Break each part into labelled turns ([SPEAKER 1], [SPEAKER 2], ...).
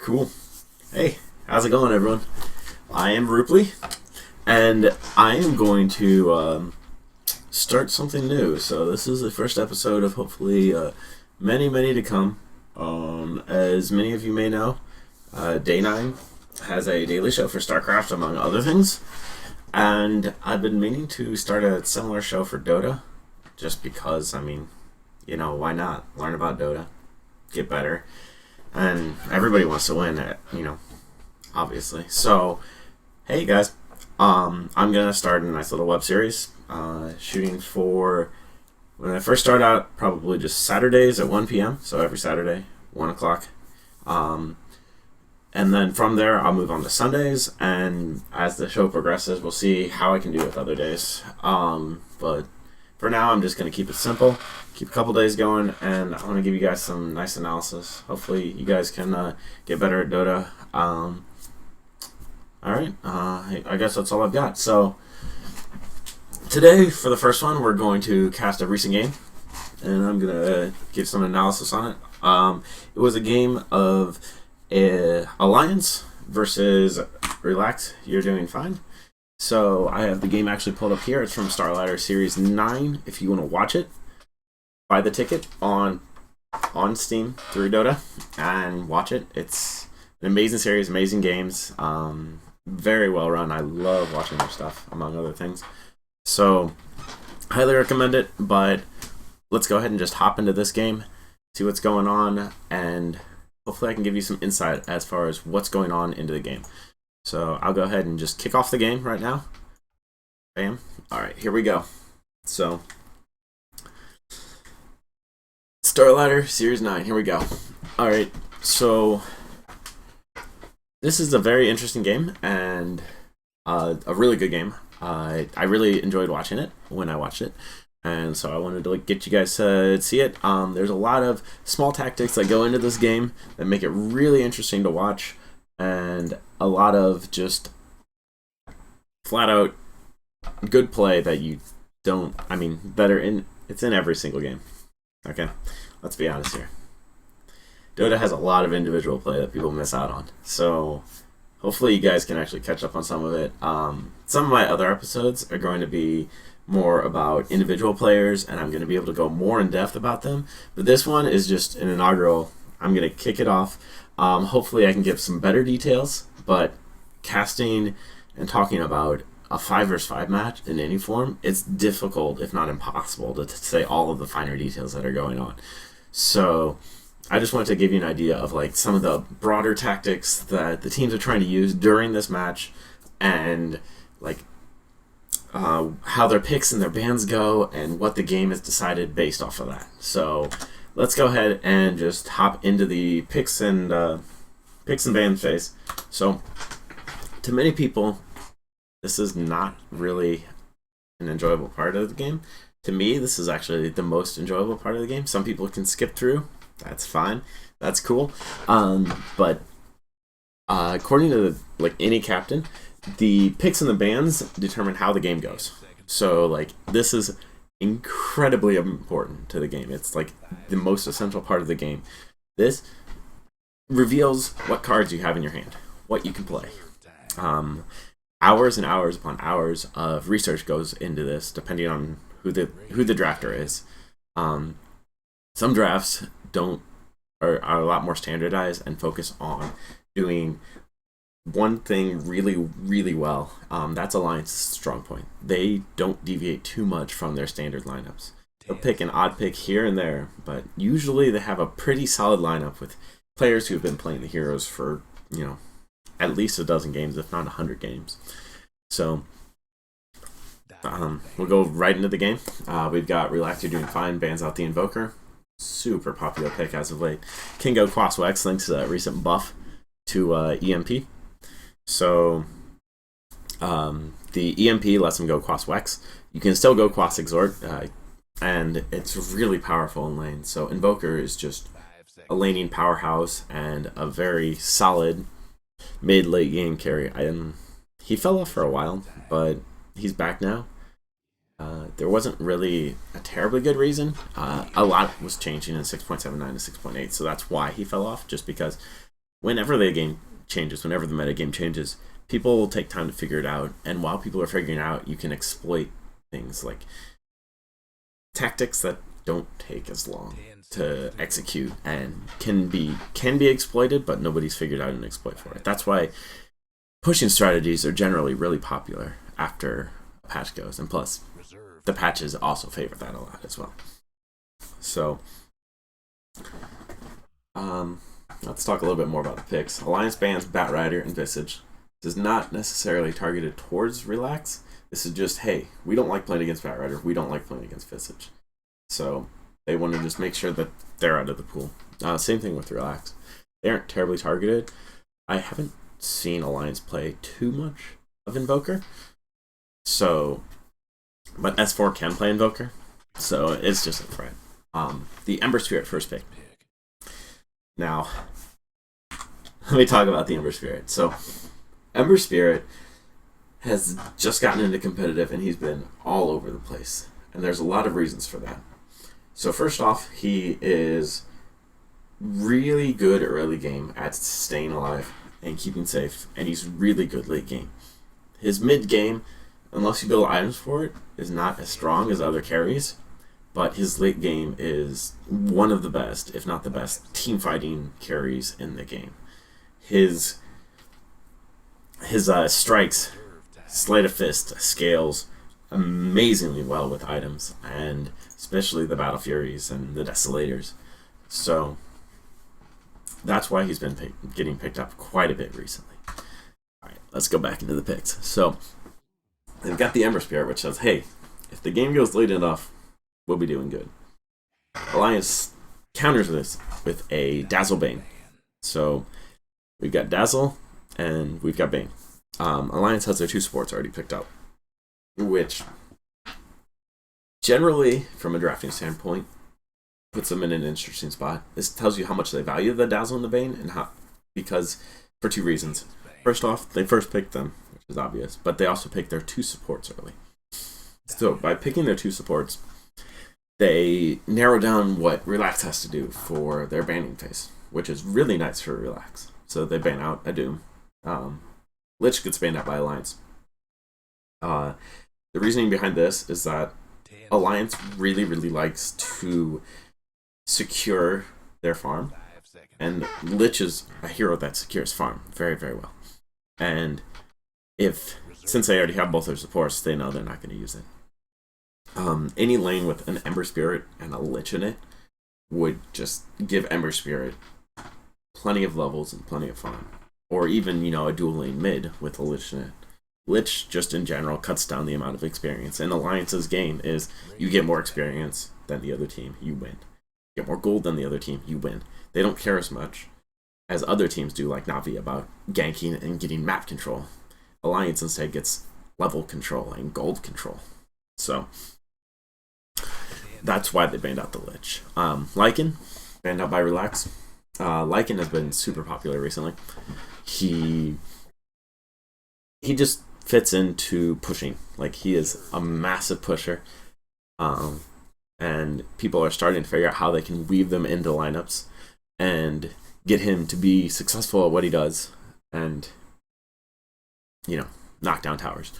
[SPEAKER 1] Cool. Hey, how's it going, everyone? I am Rooplee, and I am going to start something new. So this is the first episode of hopefully many, many to come. As many of you may know, Day9 has a daily show for StarCraft, among other things. And I've been meaning to start a similar show for Dota, just because, I mean, why not? Learn about Dota, get better. And everybody wants to win it, obviously. So, hey guys, I'm gonna start a nice little web series, shooting for, when I first start out, probably just Saturdays at 1 p.m. So every Saturday, 1 o'clock. And then from there, I'll move on to Sundays, and as the show progresses, we'll see how I can do with other days. But for now, I'm just going to keep it simple, keep a couple days going, and I want to give you guys some nice analysis. Hopefully, you guys can get better at Dota. Alright, I guess that's all I've got. So, today, for the first one, we're going to cast a recent game, and I'm going to give some analysis on it. It was a game of Aliiance versus Relax, You're Doing Fine. So I have the game actually pulled up here. It's from Starladder Series 9. If you want to watch it, buy the ticket on Steam through Dota and watch it. It's an amazing series, amazing games, very well run. I love watching their stuff, among other things. So highly recommend it, but let's go ahead and just hop into this game, see what's going on, and hopefully I can give you some insight as far as what's going on into the game. So I'll go ahead and just kick off the game right now. Bam. Alright, here we go. So, Starladder Series 9, here we go. Alright, so this is a very interesting game, and a really good game. I really enjoyed watching it when I watched it. And so I wanted to get you guys to see it. There's a lot of small tactics that go into this game that make it really interesting to watch, and a lot of just flat out good play that you don't, it's in every single game. Okay, let's be honest here. Dota has a lot of individual play that people miss out on. So hopefully you guys can actually catch up on some of it. Some of my other episodes are going to be more about individual players, and I'm going to be able to go more in depth about them. But this one is just an inaugural. I'm going to kick it off. Hopefully I can give some better details, but casting and talking about a 5 versus 5 match in any form, it's difficult, if not impossible, to say all of the finer details that are going on. So I just wanted to give you an idea of some of the broader tactics that the teams are trying to use during this match, and how their picks and their bans go, and what the game has decided based off of that. So let's go ahead and just hop into the picks and bans phase. So to many people, this is not really an enjoyable part of the game. To me, this is actually the most enjoyable part of the game. Some people can skip through. That's fine. That's cool. But according to any captain, the picks and the bans determine how the game goes. So this is incredibly important to the game. It's the most essential part of the game. This reveals what cards you have in your hand, what you can play. Hours and hours upon hours of research goes into this, depending on who the drafter is. Some drafts are a lot more standardized and focus on doing one thing really, really well. That's Aliiance's strong point. They don't deviate too much from their standard lineups. They'll pick an odd pick here and there, but usually they have a pretty solid lineup with players who've been playing the heroes for, at least a dozen games, if not 100 games. So we'll go right into the game. We've got Relax, You're Doing Fine, bans out the Invoker. Super popular pick as of late. Kingo Quaswex, thanks to that recent buff to EMP. So the EMP lets him go Quaswex. You can still go Quas Exhort, and it's really powerful in lane. So Invoker is just a laning powerhouse and a very solid mid-late game carry. He fell off for a while, but he's back now. There wasn't really a terribly good reason. A lot was changing in 6.79 to 6.8, so that's why he fell off, just because whenever the game changes, whenever the meta game changes, people will take time to figure it out. And while people are figuring it out, you can exploit things like tactics that don't take as long to execute and can be exploited, but nobody's figured out an exploit for it. That's why pushing strategies are generally really popular after a patch goes, and plus the patches also favor that a lot as well. So let's talk a little bit more about the picks. Alliance bans Batrider and Visage. This is not necessarily targeted towards Relax. This is just, hey, we don't like playing against Batrider, we don't like playing against Visage. So they want to just make sure that they're out of the pool. Same thing with Relax. They aren't terribly targeted. I haven't seen Aliiance play too much of Invoker. So, but S4 can play Invoker. So it's just a threat. The Ember Spirit first pick. Now, let me talk about the Ember Spirit. So, Ember Spirit has just gotten into competitive and he's been all over the place. And there's a lot of reasons for that. So first off, he is really good early game at staying alive and keeping safe, and he's really good late game. His mid game, unless you build items for it, is not as strong as other carries, but his late game is one of the best, if not the best, team fighting carries in the game. His strikes, Sleight of Fist, scales amazingly well with items, and especially the Battle Furies and the Desolators. So that's why he's been getting picked up quite a bit recently. Alright, let's go back into the picks. So they've got the Ember Spirit, which says, hey, if the game goes late enough, we'll be doing good. Aliiance counters this with a Dazzle Bane. So we've got Dazzle and we've got Bane. Aliiance has their 2 supports already picked up, which generally, from a drafting standpoint, puts them in an interesting spot. This tells you how much they value the Dazzle and the Bane, and how, because for 2 reasons. First off, they first picked them, which is obvious, but they also picked their 2 supports early. So by picking their 2 supports, they narrow down what Relax has to do for their banning phase, which is really nice for Relax. So they ban out a Doom. Lich gets banned out by Aliiance. The reasoning behind this is that Aliiance really, really likes to secure their farm, and Lich is a hero that secures farm very, very well. And since they already have both their supports, they know they're not going to use it. Any lane with an Ember Spirit and a Lich in it would just give Ember Spirit plenty of levels and plenty of farm. Or even, a dual lane mid with a Lich in it. Lich, just in general, cuts down the amount of experience. And Alliance's game is, you get more experience than the other team, you win. You get more gold than the other team, you win. They don't care as much as other teams do, like Na'Vi, about ganking and getting map control. Aliiance instead gets level control and gold control. So that's why they banned out the Lich. Lycan, banned out by Relax. Lycan has been super popular recently. He just fits into pushing. Like, he is a massive pusher. And people are starting to figure out how they can weave them into lineups and get him to be successful at what he does and, knock down towers.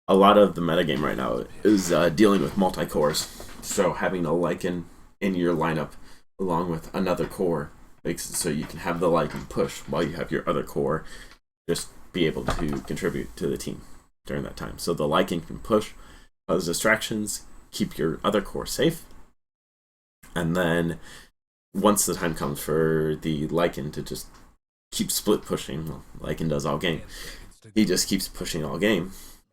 [SPEAKER 1] A lot of the metagame right now is dealing with multi-cores. So having a Lycan in your lineup along with another core makes it so you can have the Lycan push while you have your other core just be able to contribute to the team during that time. So the Lycan can push those distractions, keep your other core safe, and then once the time comes for the Lycan to just keep split pushing, well, Lycan does all game, he just keeps pushing all game,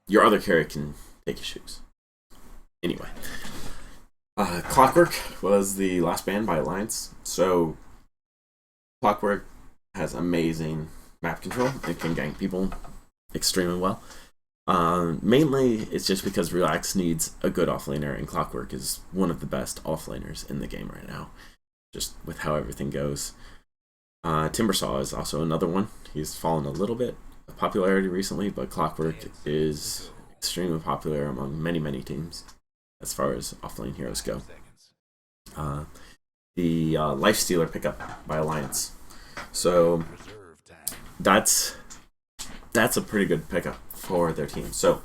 [SPEAKER 1] your other carry can take his shoes. Anyway, Clockwork was the last ban by Aliiance. So Clockwork has amazing map control. It can gank people extremely well. Mainly, it's just because Relax needs a good offlaner, and Clockwork is one of the best offlaners in the game right now, just with how everything goes. Timbersaw is also another one. He's fallen a little bit of popularity recently, but Clockwork is extremely popular among many, many teams as far as offlane heroes go. The Lifestealer pickup by Aliiance. So that's a pretty good pickup for their team. So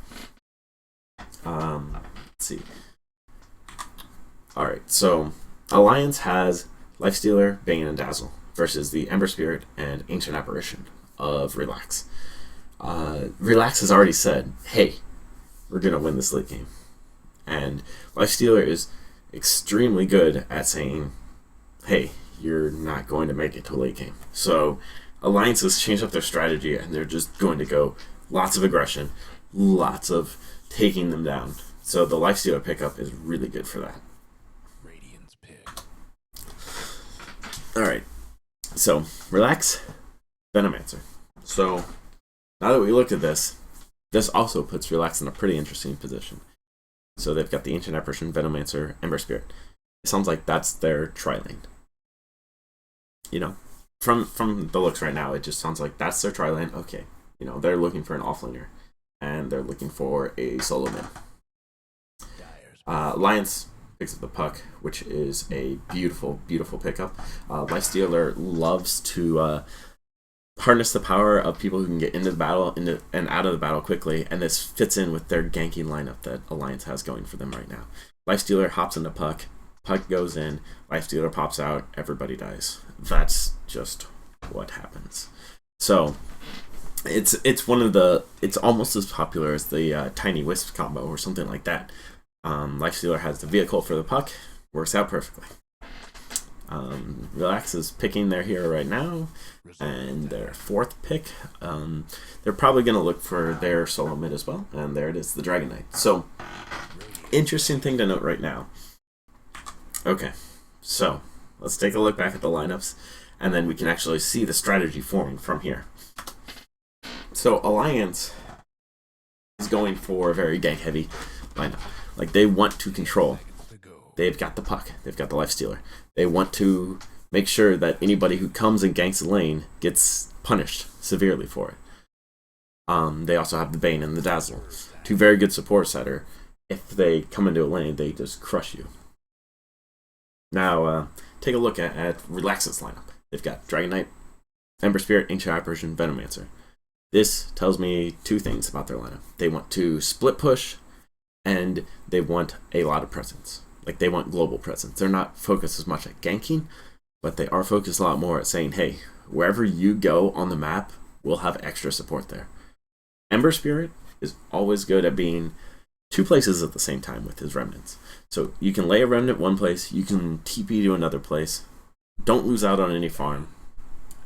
[SPEAKER 1] let's see. All right, so Aliiance has Lifestealer, Bane, and Dazzle versus the Ember Spirit and Ancient Apparition of Relax. Relax has already said, hey, we're going to win this late game. And Lifestealer is extremely good at saying, hey, you're not going to make it to a late game. So Aliiance has changed up their strategy, and they're just going to go lots of aggression, lots of taking them down. So the Lifestealer pickup is really good for that. Alright, so Relax, Venomancer. So now that we looked at this, this also puts Relax in a pretty interesting position. So they've got the Ancient Apparition, Venomancer, Ember Spirit. It sounds like that's their tri-lane. You know, from the looks right now, it just sounds like that's their tri-lane. Okay, you know, they're looking for an offlaner, and they're looking for a solo mid. Aliiance picks up the puck, which is a beautiful, beautiful pickup. Lifestealer loves to harness the power of people who can get into the battle and out of the battle quickly, and this fits in with their ganking lineup that Aliiance has going for them right now. Lifestealer hops into puck goes in, Lifestealer pops out, everybody dies. That's just what happens. So it's one of the, it's almost as popular as the Tiny Wisp combo or something like that. Lifestealer has the vehicle for the puck, works out perfectly. Relax is picking their hero right now, and their fourth pick, they're probably going to look for their solo mid as well, and there it is, the Dragon Knight. So, interesting thing to note right now. Okay, so let's take a look back at the lineups, and then we can actually see the strategy forming from here. So, Aliiance is going for a very gank heavy lineup. Like, they want to control. They've got the puck. They've got the Lifestealer. They want to make sure that anybody who comes and ganks the lane gets punished severely for it. They also have the Bane and the Dazzle. Two very good supports that are, if they come into a lane, they just crush you. Now, take a look at Relax's lineup. They've got Dragon Knight, Ember Spirit, Ancient Apparition, Venomancer. This tells me two things about their lineup. They want to split push, and they want a lot of presence. Like, they want global presence. They're not focused as much at ganking, but they are focused a lot more at saying, hey, wherever you go on the map, we'll have extra support there. Ember Spirit is always good at being two places at the same time with his remnants. So you can lay a remnant one place, you can TP to another place, don't lose out on any farm,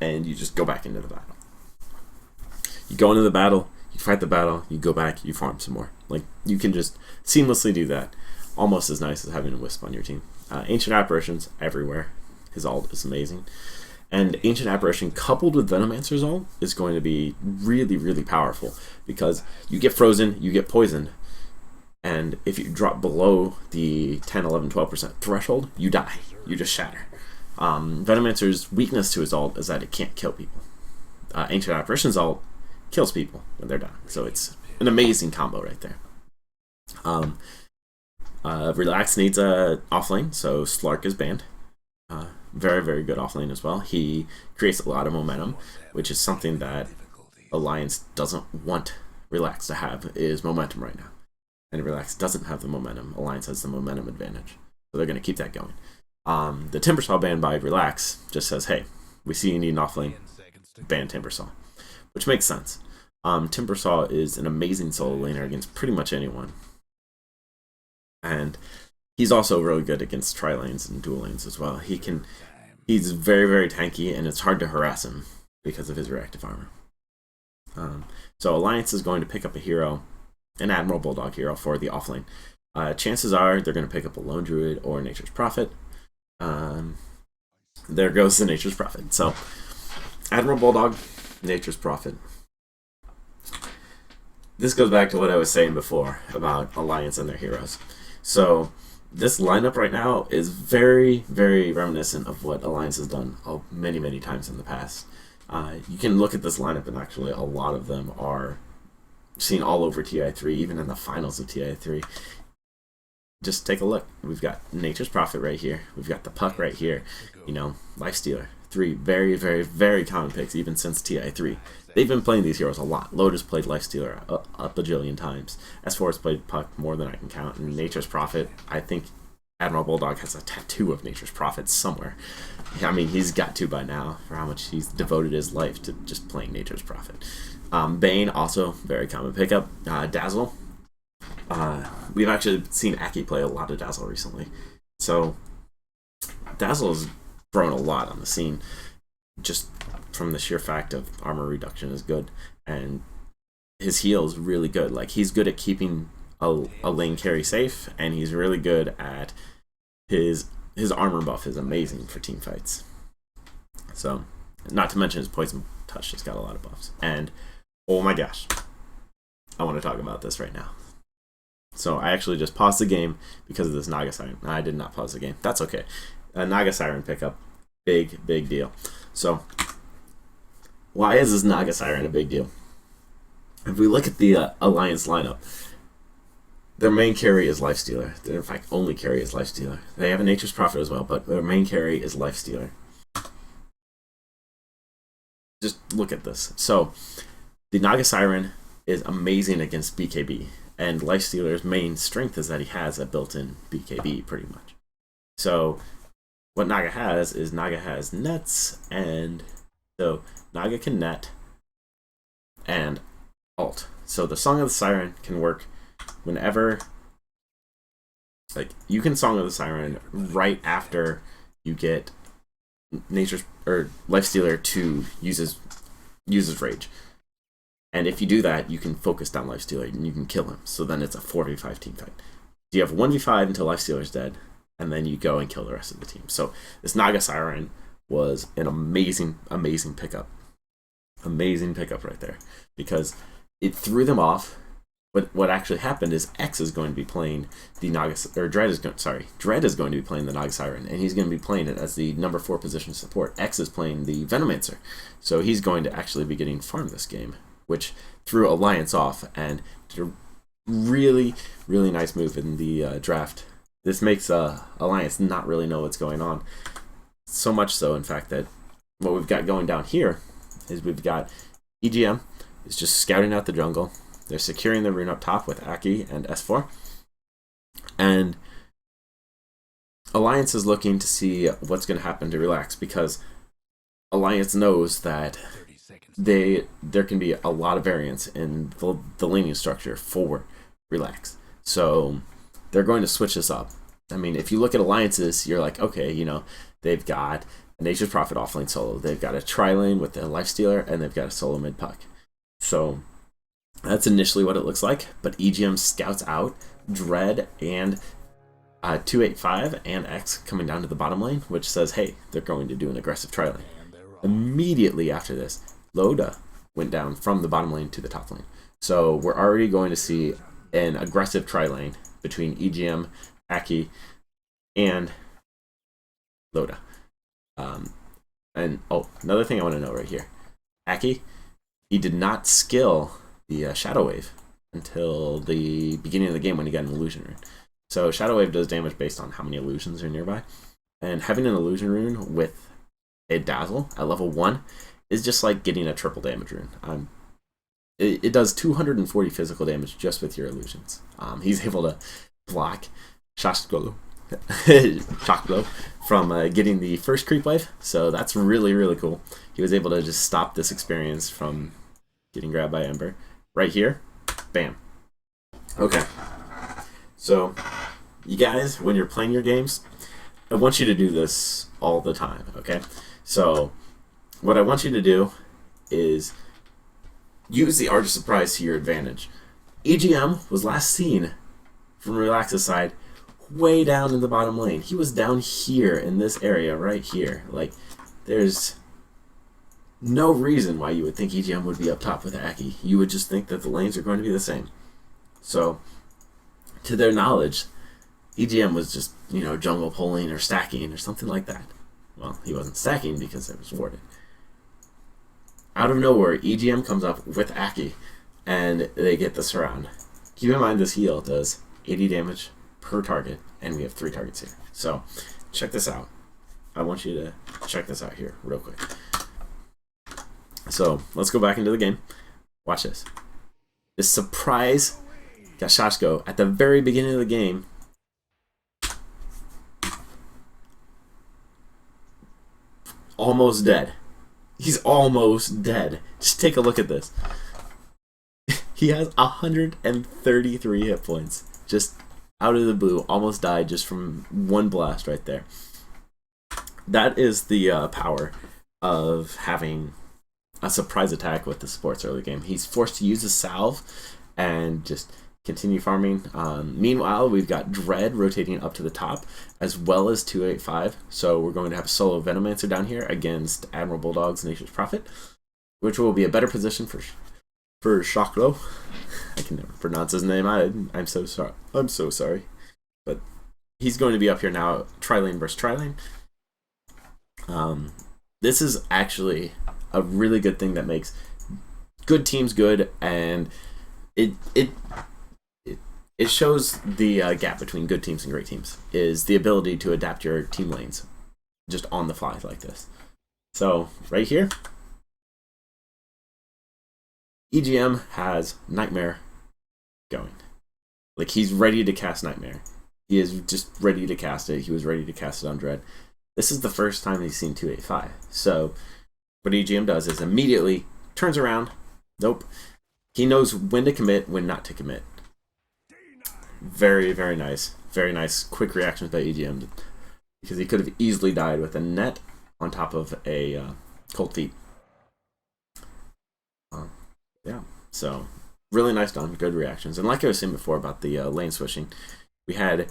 [SPEAKER 1] and you just go back into the battle. You go into the battle, you fight the battle, you go back, you farm some more. Like, you can just seamlessly do that. Almost as nice as having a Wisp on your team. Ancient Apparitions everywhere. His ult is amazing. And Ancient Apparition coupled with Venomancer's ult is going to be really, really powerful, because you get frozen, you get poisoned, and if you drop below the 10, 11, 12% threshold, you die. You just shatter. Venomancer's weakness to his ult is that it can't kill people. Ancient Apparition's ult kills people when they're done. So it's an amazing combo right there. Relax needs a offlane, so Slark is banned. Very, very good offlane as well. He creates a lot of momentum, which is something that Aliiance doesn't want Relax to have, is momentum right now. And Relax doesn't have the momentum. Aliiance has the momentum advantage. So they're going to keep that going. The Timbersaw ban by Relax just says, hey, we see you need an offlane, ban Timbersaw. Which makes sense. Timbersaw is an amazing solo laner against pretty much anyone. And he's also really good against tri-lanes and dual lanes as well. He's very, very tanky, and it's hard to harass him because of his reactive armor. So Aliiance is going to pick up a hero, an Admiral Bulldog hero for the offlane. Chances are they're going to pick up a Lone Druid or Nature's Prophet. There goes the Nature's Prophet. So Admiral Bulldog, Nature's Prophet. This goes back to what I was saying before about Aliiance and their heroes. So this lineup right now is very, very reminiscent of what Aliiance has done many, many times in the past. You can look at this lineup, and actually a lot of them are seen all over TI3, even in the finals of TI3. Just take a look. We've got Nature's Prophet right here. We've got the Puck right here. You know, Lifestealer. three very, very, very common picks, even since TI3. They've been playing these heroes a lot. Loda's played Lifestealer a bajillion times. S4 has played Puck more than I can count. And Nature's Prophet, I think Admiral Bulldog has a tattoo of Nature's Prophet somewhere. I mean, he's got to by now for how much he's devoted his life to just playing Nature's Prophet. Bane, also very common pickup. Dazzle. We've actually seen Aki play a lot of Dazzle recently. So, Dazzle has grown a lot on the scene, just from the sheer fact of armor reduction is good, and his heal is really good. Like, he's good at keeping a lane carry safe, and he's really good at his armor buff is amazing for team fights. So, not to mention his poison touch has got a lot of buffs. And oh my gosh, I want to talk about this right now. So I actually just paused the game because of this Naga Siren. I did not pause the game. That's okay. A Naga Siren pickup, big deal. So why is this Naga Siren a big deal? If we look at the Aliiance lineup, their main carry is Lifestealer. Their, in fact, only carry is Lifestealer. They have a Nature's Prophet as well, but their main carry is Lifestealer. Just look at this. So the Naga Siren is amazing against BKB, and Lifestealer's main strength is that he has a built-in BKB pretty much. So what Naga has is Naga has nets, and so Naga can net and ult. So the Song of the Siren can work whenever, like, you can Song of the Siren right after you get Nature's or Lifestealer to uses Rage. And if you do that, you can focus down Lifestealer and you can kill him. So then it's a 4v5 team fight. You have 1v5 until Lifestealer's dead, and then you go and kill the rest of the team. So this Naga Siren was an amazing pickup. Amazing pickup right there. Because it threw them off. But what actually happened is X is going to be playing the Naga, or Dread is going to be playing the Naga Siren, and he's going to be playing it as the number 4 position support. X is playing the Venomancer, so he's going to actually be getting farmed this game, which threw Aliiance off and did a really nice move in the draft. This makes Aliiance not really know what's going on. So much so, in fact, that what we've got going down here is we've got EGM is just scouting out the jungle. They're securing the rune up top with Aki and S4. And Aliiance is looking to see what's going to happen to Relax, because Aliiance knows that there can be a lot of variance in the laning structure for Relax. So they're going to switch this up. I mean, if you look at Alliances, you're like, okay, you know, they've got a Nature's Prophet offlane solo. They've got a tri-lane with the Lifestealer, and they've got a solo mid-puck. So that's initially what it looks like, but EGM scouts out Dread and 285 and X coming down to the bottom lane, which says, hey, they're going to do an aggressive tri-lane. Immediately after this, Loda went down from the bottom lane to the top lane. So we're already going to see an aggressive tri-lane between EGM, Aki, and Loda. And another thing I want to know right here. Aki, he did not skill the Shadow Wave until the beginning of the game when he got an Illusion Rune. So Shadow Wave does damage based on how many illusions are nearby. And having an Illusion Rune with a Dazzle at level 1 is just like getting a triple damage rune. It does 240 physical damage just with your illusions. He's able to block Shock Blow from getting the first creep wave, so that's really cool. He was able to just stop this experience from getting grabbed by Ember. Right here, bam. Okay, so you guys, when you're playing your games, I want you to do this all the time, okay? So what I want you to do is use the Art of Surprise to your advantage. EGM was last seen from Relax's side way down in the bottom lane. He was down here in this area right here. Like, there's no reason why you would think EGM would be up top with Aki. You would just think that the lanes are going to be the same. So, to their knowledge, EGM was just, you know, jungle pulling or stacking or something like that. Well, he wasn't stacking because it was warded. Out of nowhere, EGM comes up with Aki, and they get the surround. Keep in mind this heal does 80 damage per target, and we have 3 targets here. So, check this out. I want you to check this out here real quick. So let's go back into the game. Watch this. This surprise Gashashko at the very beginning of the game. Almost dead. He's almost dead. Just take a look at this. He has 133 hit points. Just out of the blue. Almost died just from one blast right there. That is the power of having a surprise attack with the supports early game. He's forced to use a salve and just continue farming. Meanwhile, we've got Dread rotating up to the top, as well as 285. So we're going to have a solo Venomancer down here against Admiral Bulldog's Nature's Prophet, which will be a better position for Shoklo. I can never pronounce his name. I'm so sorry. I'm so sorry. But he's going to be up here now, tri-lane versus tri-lane. This is actually a really good thing that makes good teams good, and it shows the gap between good teams and great teams is the ability to adapt your team lanes just on the fly like this. So right here, EGM has Nightmare going. Like, he's ready to cast Nightmare. He is just ready to cast it. He was ready to cast it on Dread. This is the first time he's seen 285. So what EGM does is immediately turns around. Nope. He knows when to commit, when not to commit. Very, very nice. Very nice quick reactions by EGM, because he could have easily died with a net on top of a cold feet. Yeah, so really nice done. Good reactions. And like I was saying before about the lane switching, we had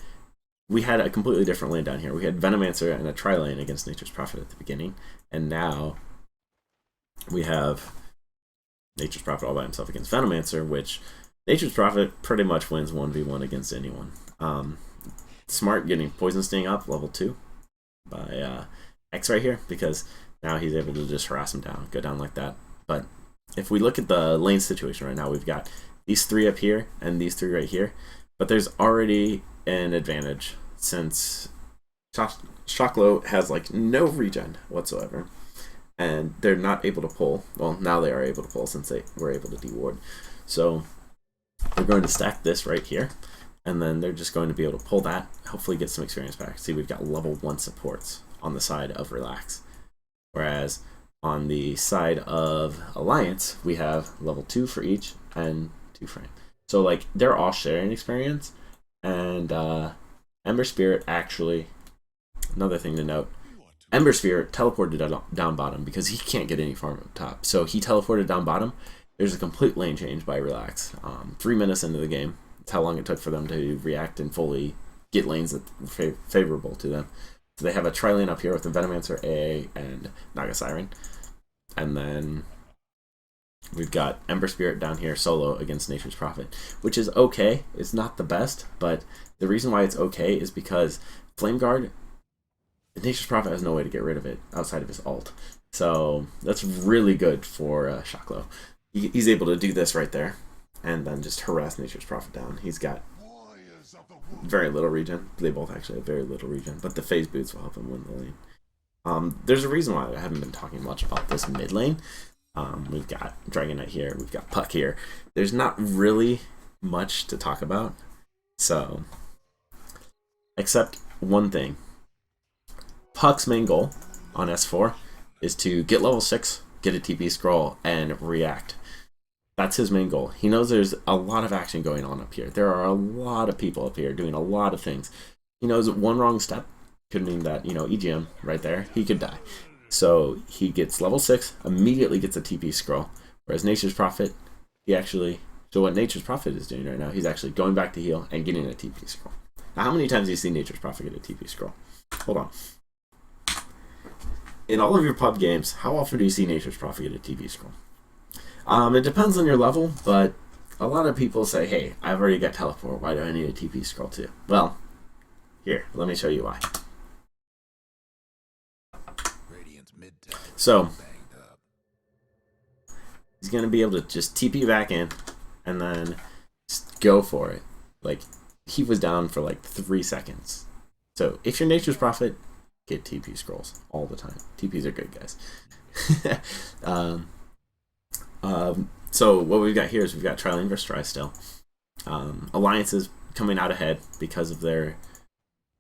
[SPEAKER 1] a completely different lane down here. We had Venomancer and a tri-lane against Nature's Prophet at the beginning, and now we have Nature's Prophet all by himself against Venomancer, which Nature's Prophet pretty much wins 1v1 against anyone. Smart getting Poison Sting up, level 2, by X right here, because now he's able to just harass him down, go down like that. But if we look at the lane situation right now, we've got these 3 up here and these 3 right here, but there's already an advantage since Shoklo has like no regen whatsoever, and they're not able to pull. Well, now they are able to pull since they were able to deward. So we're going to stack this right here, and then they're just going to be able to pull that, hopefully get some experience back. See, we've got level 1 supports on the side of Relax, whereas on the side of Alliance, we have level 2 for each and 2 frame. So like, they're all sharing experience, and Ember Spirit actually, another thing to note, Ember Spirit teleported down bottom because he can't get any farm up top. So he teleported down bottom. There's a complete lane change by Relax. 3 minutes into the game, that's how long it took for them to react and fully get lanes that were favorable to them. So they have a tri-lane up here with the Venomancer, AA, and Naga Siren. And then we've got Ember Spirit down here solo against Nature's Prophet, which is okay. It's not the best, but the reason why it's okay is because Flame Guard, Nature's Prophet has no way to get rid of it outside of his ult. So that's really good for Shoklo. He's able to do this right there and then just harass Nature's Prophet down. He's got very little regen. They both actually have very little regen, but the phase boots will help him win the lane. There's a reason why I haven't been talking much about this mid lane. We've got Dragon Knight here, we've got Puck here. There's not really much to talk about, so except one thing. Puck's main goal on S4 is to get level 6, get a TP scroll, and react. That's his main goal. He knows there's a lot of action going on up here. There are a lot of people up here doing a lot of things. He knows one wrong step could mean that, you know, EGM right there, he could die. So he gets level 6, immediately gets a TP scroll. Whereas Nature's Prophet, so what Nature's Prophet is doing right now, he's actually going back to heal and getting a TP scroll. Now, how many times do you see Nature's Prophet get a TP scroll? Hold on. In all of your pub games, how often do you see Nature's Prophet get a TP scroll? It depends on your level, but a lot of people say, hey, I've already got teleport, why do I need a TP scroll too? Well, here, let me show you why. So, he's going to be able to just TP back in, and then just go for it. Like, he was down for like 3 seconds. So, if you're Nature's Prophet, get TP scrolls all the time. TPs are good, guys. So what we've got here is we've got Triline versus Tri still. Aliiance is coming out ahead because of their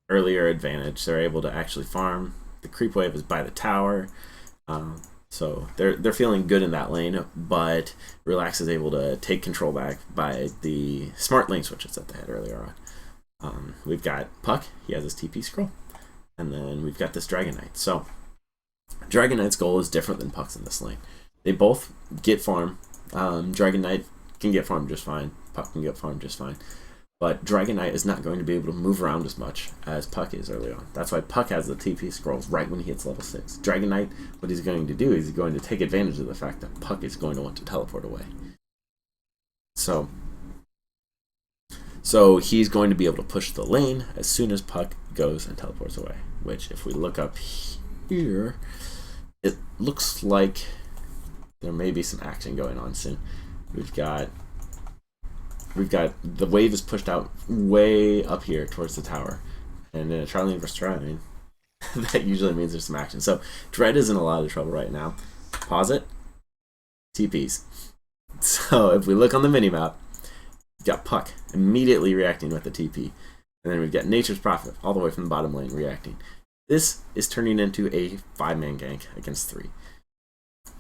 [SPEAKER 1] earlier advantage. They're able to actually farm. The creep wave is by the tower. So they're feeling good in that lane, but Relax is able to take control back by the smart lane switches that they had earlier on. We've got Puck, he has his TP scroll, and then we've got this Dragon Knight. So Dragon Knight's goal is different than Puck's in this lane. They both get farm. Dragon Knight can get farmed just fine. Puck can get farmed just fine. But Dragon Knight is not going to be able to move around as much as Puck is early on. That's why Puck has the TP scrolls right when he hits level 6. Dragon Knight, what he's going to do is he's going to take advantage of the fact that Puck is going to want to teleport away. So he's going to be able to push the lane as soon as Puck goes and teleports away. Which, if we look up here, it looks like there may be some action going on soon. We've got the wave is pushed out way up here towards the tower, and in a Triline versus Triline, that usually means there's some action. So Dread is in a lot of trouble right now. Pause it. TPs. So if we look on the minimap, we've got Puck immediately reacting with the TP, and then we've got Nature's Prophet all the way from the bottom lane reacting. This is turning into a 5-man gank against 3.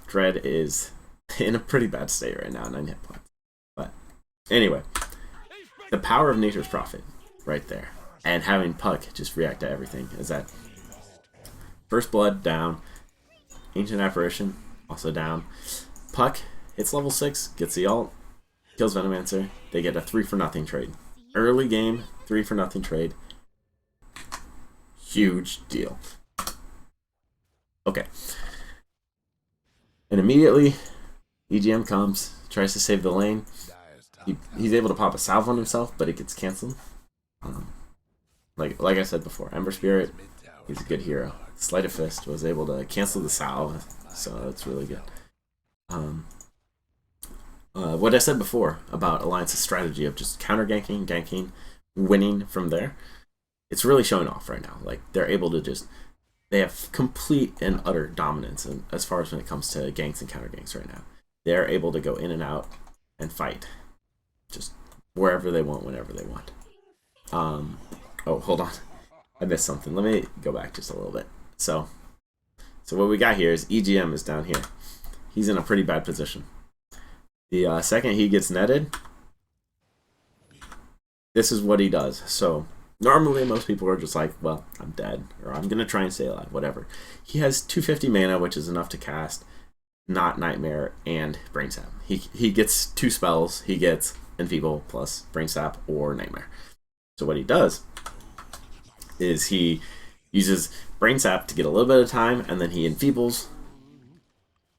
[SPEAKER 1] Dread is in a pretty bad state right now, 9 hit points. But anyway, the power of Nature's Prophet right there, and having Puck just react to everything is that First Blood down, Ancient Apparition also down. Puck hits level 6, gets the ult, kills Venomancer. They get a 3-for-0 trade. Early game, 3-for-0 trade. Huge deal. Okay. And immediately, EGM comes, tries to save the lane. He's able to pop a salve on himself, but it gets canceled. Like I said before, Ember Spirit, he's a good hero. Sleight of Fist was able to cancel the salve, so that's really good. What I said before about Alliance's strategy of just counter ganking, winning from there, it's really showing off right now. Like, they're able to they have complete and utter dominance as far as when it comes to ganks and counter ganks right now. They're able to go in and out and fight just wherever they want, whenever they want. Oh, hold on. I missed something. Let me go back just a little bit. So what we got here is EGM is down here. He's in a pretty bad position. The second he gets netted, this is what he does. So normally most people are just like, well, I'm dead, or I'm going to try and stay alive, whatever. He has 250 mana, which is enough to cast not Nightmare and Brain Sap. He gets 2 spells. He gets Enfeeble plus Brain Sap or Nightmare. So what he does is he uses Brain Sap to get a little bit of time, and then he enfeebles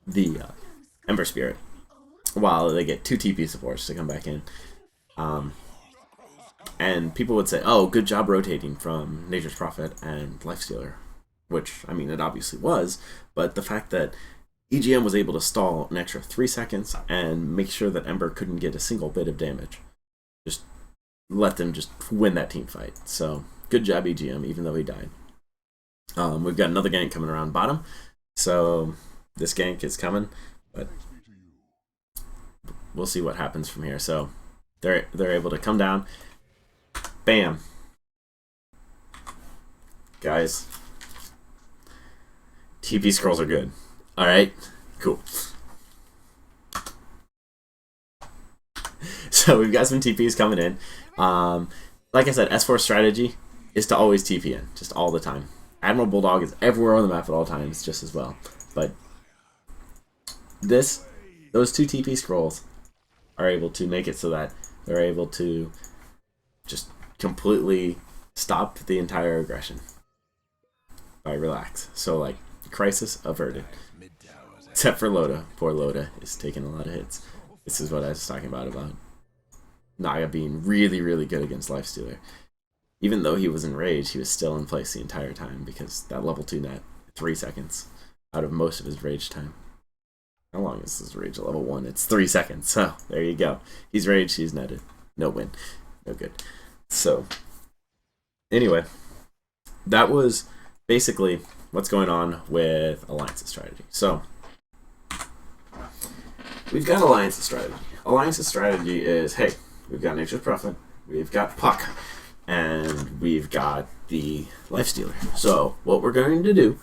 [SPEAKER 1] the Ember Spirit while they get 2 TP supports to come back in. And people would say, oh, good job rotating from Nature's Prophet and Lifestealer, which, I mean, it obviously was, but the fact that EGM was able to stall an extra 3 seconds and make sure that Ember couldn't get a single bit of damage, just let them just win that team fight. So good job, EGM, even though he died. We've got another gank coming around bottom, so this gank is coming, but we'll see what happens from here. So they're able to come down. Bam. Guys, TP scrolls are good. Alright, cool. So we've got some TPs coming in. Like I said, S4 strategy is to always TP in, just all the time. Admiral Bulldog is everywhere on the map at all times, just as well. But those 2 TP scrolls are able to make it so that they're able to just completely stop the entire aggression by Relax. So, like, crisis averted. Except for Loda. Poor Loda is taking a lot of hits. This is what I was talking about Naga being really, really good against Lifestealer. Even though he was enraged, he was still in place the entire time because that level 2 net, 3 seconds out of most of his rage time. How long is his rage at level 1? It's 3 seconds. So, there you go. He's raged, he's netted. No win. No good. So, anyway, that was basically what's going on with Aliiance's strategy. So we've got Aliiance's strategy. Aliiance's strategy is, hey, we've got Nature's Prophet, we've got Puck, and we've got the Lifestealer. So what we're going to do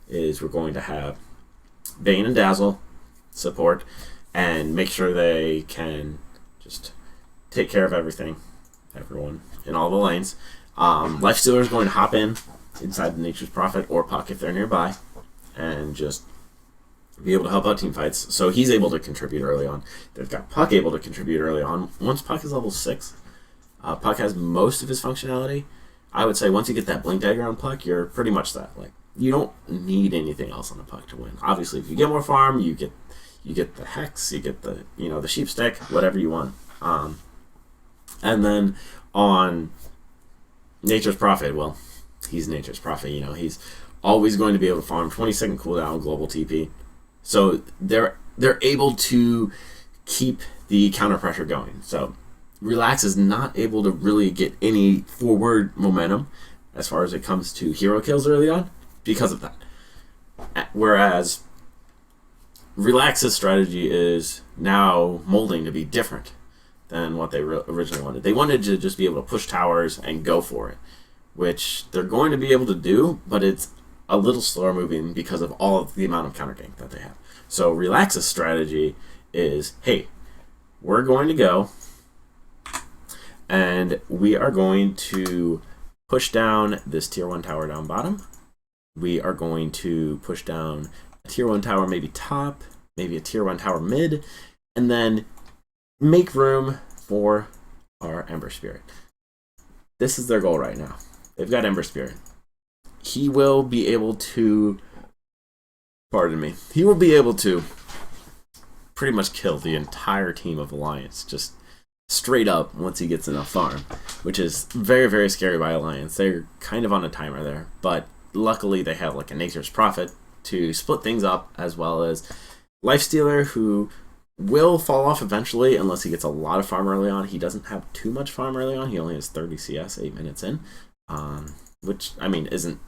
[SPEAKER 1] is we're going to have Bane and Dazzle support and make sure they can just take care of everyone in all the lanes. Lifestealer is going to hop inside the Nature's Prophet or Puck if they're nearby and just be able to help out team fights. So he's able to contribute early on. They've got Puck able to contribute early on. Once Puck is level 6, Puck has most of his functionality. I would say once you get that Blink Dagger on Puck, you're pretty much that. Like, you don't need anything else on a Puck to win. Obviously, if you get more farm, you get the Hex, you get the the Sheep Stick, whatever you want. And then on Nature's Prophet, well, he's Nature's Prophet. He's always going to be able to farm 20-second cooldown global TP. So they're able to keep the counter pressure going. So Relax is not able to really get any forward momentum as far as it comes to hero kills early on because of that. Whereas Relax's strategy is now molding to be different than what they originally wanted. They wanted to just be able to push towers and go for it, which they're going to be able to do, but it's a little slower moving because of all of the amount of counter gank that they have. So Relax's strategy is, hey, we're going to go and we are going to push down this tier 1 tower down bottom. We are going to push down a tier 1 tower maybe top, maybe a tier 1 tower mid, and then make room for our Ember Spirit. This is their goal right now. They've got Ember Spirit. He will be able to, he will be able to pretty much kill the entire team of Aliiance just straight up once he gets enough farm, which is very, very scary by Aliiance. They're kind of on a timer there, but luckily they have like a Nature's Prophet to split things up, as well as Lifestealer, who will fall off eventually unless he gets a lot of farm early on. He doesn't have too much farm early on. He only has 30 CS 8 minutes in, which, I mean, isn't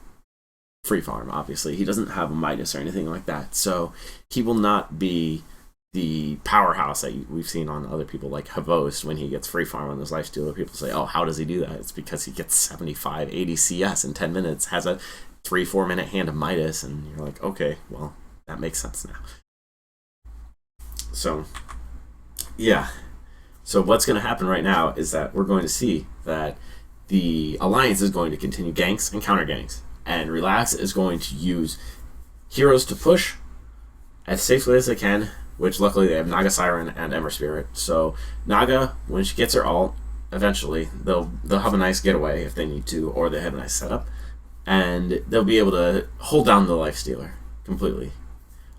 [SPEAKER 1] free farm, obviously. He doesn't have a Midas or anything like that, so he will not be the powerhouse that we've seen on other people like Havost when he gets free farm on this Lifestealer. People say, oh, how does he do that? It's because he gets 75, 80 CS in 10 minutes, has a 3-4 minute hand of Midas, and you're like, okay, well, that makes sense now. So, yeah. So what's going to happen right now is that we're going to see that the Aliiance is going to continue ganks and counter ganks, and Relax is going to use heroes to push as safely as they can, which luckily they have Naga Siren and Ember Spirit. So Naga, when she gets her ult, eventually they'll have a nice getaway if they need to, or they have a nice setup, and they'll be able to hold down the Lifestealer completely.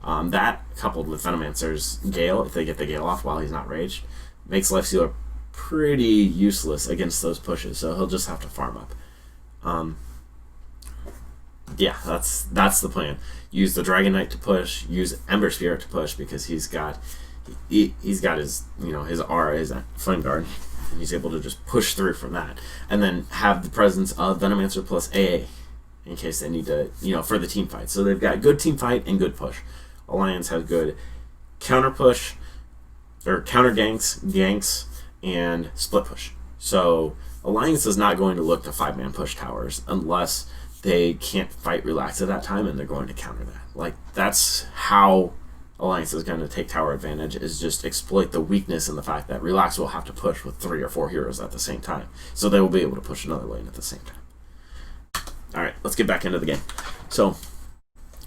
[SPEAKER 1] That, coupled with Venomancer's Gale, if they get the Gale off while he's not raged, makes Lifestealer pretty useless against those pushes, so he'll just have to farm up. Yeah, that's the plan. Use the Dragon Knight to push, use Ember Spirit to push, because he's got his his aura, his Flame Guard, and he's able to just push through from that. And then have the presence of Venomancer plus AA in case they need to, for the team fight. So they've got good team fight and good push. Aliiance has good counter push, or counter ganks, and split push. So Aliiance is not going to look to 5-man push towers unless they can't fight Relax at that time, and they're going to counter that. Like, that's how Aliiance is going to take tower advantage, is just exploit the weakness in the fact that Relax will have to push with 3 or 4 heroes at the same time. So they will be able to push another lane at the same time. Alright, let's get back into the game. So,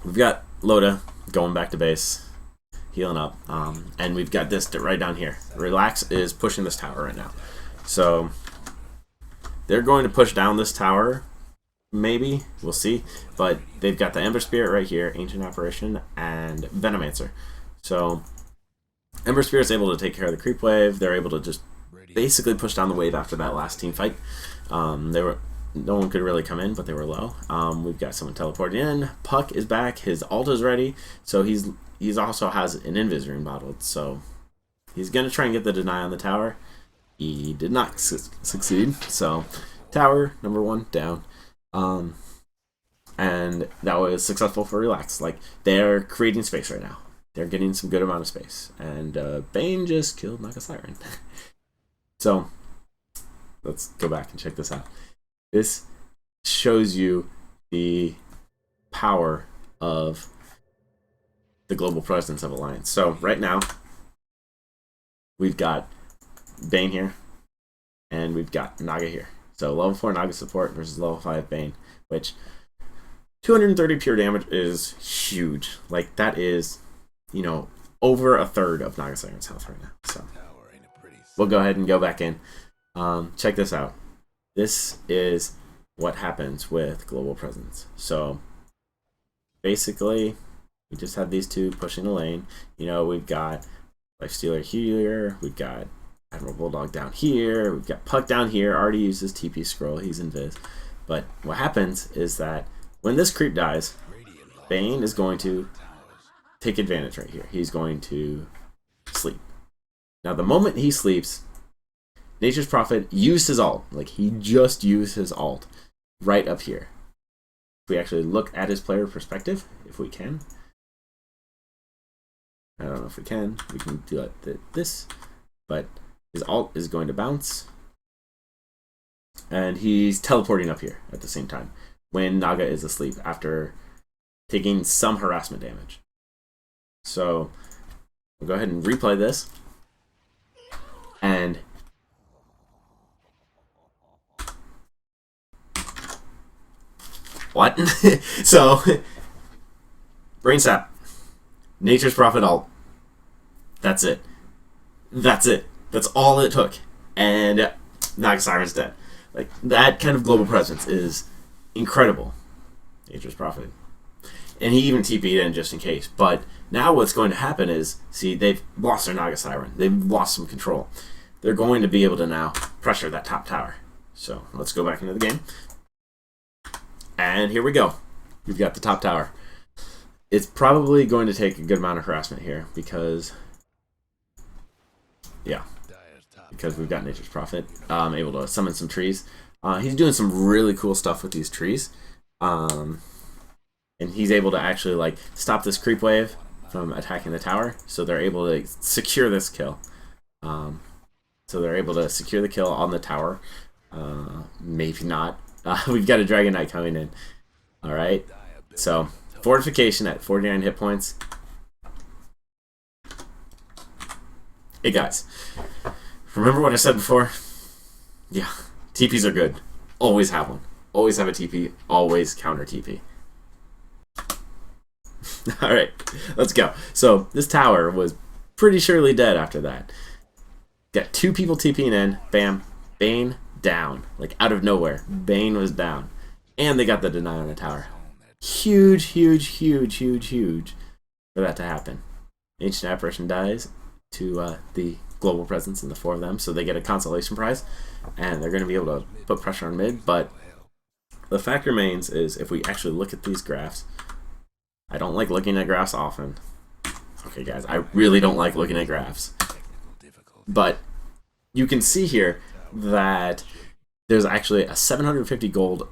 [SPEAKER 1] we've got Loda going back to base, healing up, and we've got this right down here. Relax is pushing this tower right now. So, they're going to push down this tower, maybe, we'll see, but they've got the Ember Spirit right here, Ancient Apparition, and Venomancer. So, Ember Spirit's able to take care of the creep wave. They're able to just basically push down the wave after that last team fight. No one could really come in, but they were low. We've got someone teleporting in. Puck is back. His ult is ready. So he's also has an Invis Rune bottled. So he's going to try and get the deny on the tower. He did not succeed. So tower number 1 down. and that was successful for Relax. Like, they're creating space right now. They're getting some good amount of space. And Bane just killed Naga Siren. So, let's go back and check this out. This shows you the power of the global presence of Aliiance. So, right now, we've got Bane here, and we've got Naga here. So, level 4 Naga support versus level 5 Bane, which 230 pure damage is huge. Like, that is, you know, over a third of Naga Siren's health right now. So, we'll go ahead and go back in. Check this out. This is what happens with global presence. So, basically, we just have these two pushing the lane. You know, we've got Lifestealer here. We've got Admiral Bulldog down here. We've got Puck down here. Already uses TP Scroll. He's invis. But what happens is that when this creep dies, Bane is going to take advantage right here. He's going to sleep. Now, the moment he sleeps, Nature's Prophet used his ult. Like, he just used his ult right up here. If we actually look at his player perspective, if we can. I don't know if we can do it like this. But his ult is going to bounce. And he's teleporting up here at the same time when Naga is asleep after taking some harassment damage. So, we'll go ahead and replay this. And what? So, Brain Sap, Nature's Prophet ult. That's it. That's it. That's all it took. And Naga Siren's dead. Like, that kind of global presence is incredible. Nature's Prophet. And he even TP'd in just in case. But now what's going to happen is, see, they've lost their Naga Siren. They've lost some control. They're going to be able to now pressure that top tower. So, let's go back into the game. And here we go. We've got the top tower. It's probably going to take a good amount of harassment here because, yeah, because we've got Nature's Prophet able to summon some trees. He's doing some really cool stuff with these trees. And he's able to actually, like, stop this creep wave from attacking the tower. So they're able to secure this kill. So they're able to secure the kill on the tower. Maybe not. We've got a Dragon Knight coming in. Alright. So, fortification at 49 hit points. Hey guys. Remember what I said before? Yeah. TPs are good. Always have one. Always have a TP. Always counter TP. Alright. Let's go. So, this tower was pretty surely dead after that. Got two people TPing in. Bam. Bane down. Like, out of nowhere. Bane was down. And they got the deny on the tower. Huge, huge, huge, huge, huge for that to happen. Ancient Apparition dies to the global presence in the four of them, so they get a consolation prize, and they're going to be able to put pressure on mid, but the fact remains is if we actually look at these graphs, I don't like looking at graphs often. Okay, guys, I really don't like looking at graphs. But you can see here that there's actually a 750 gold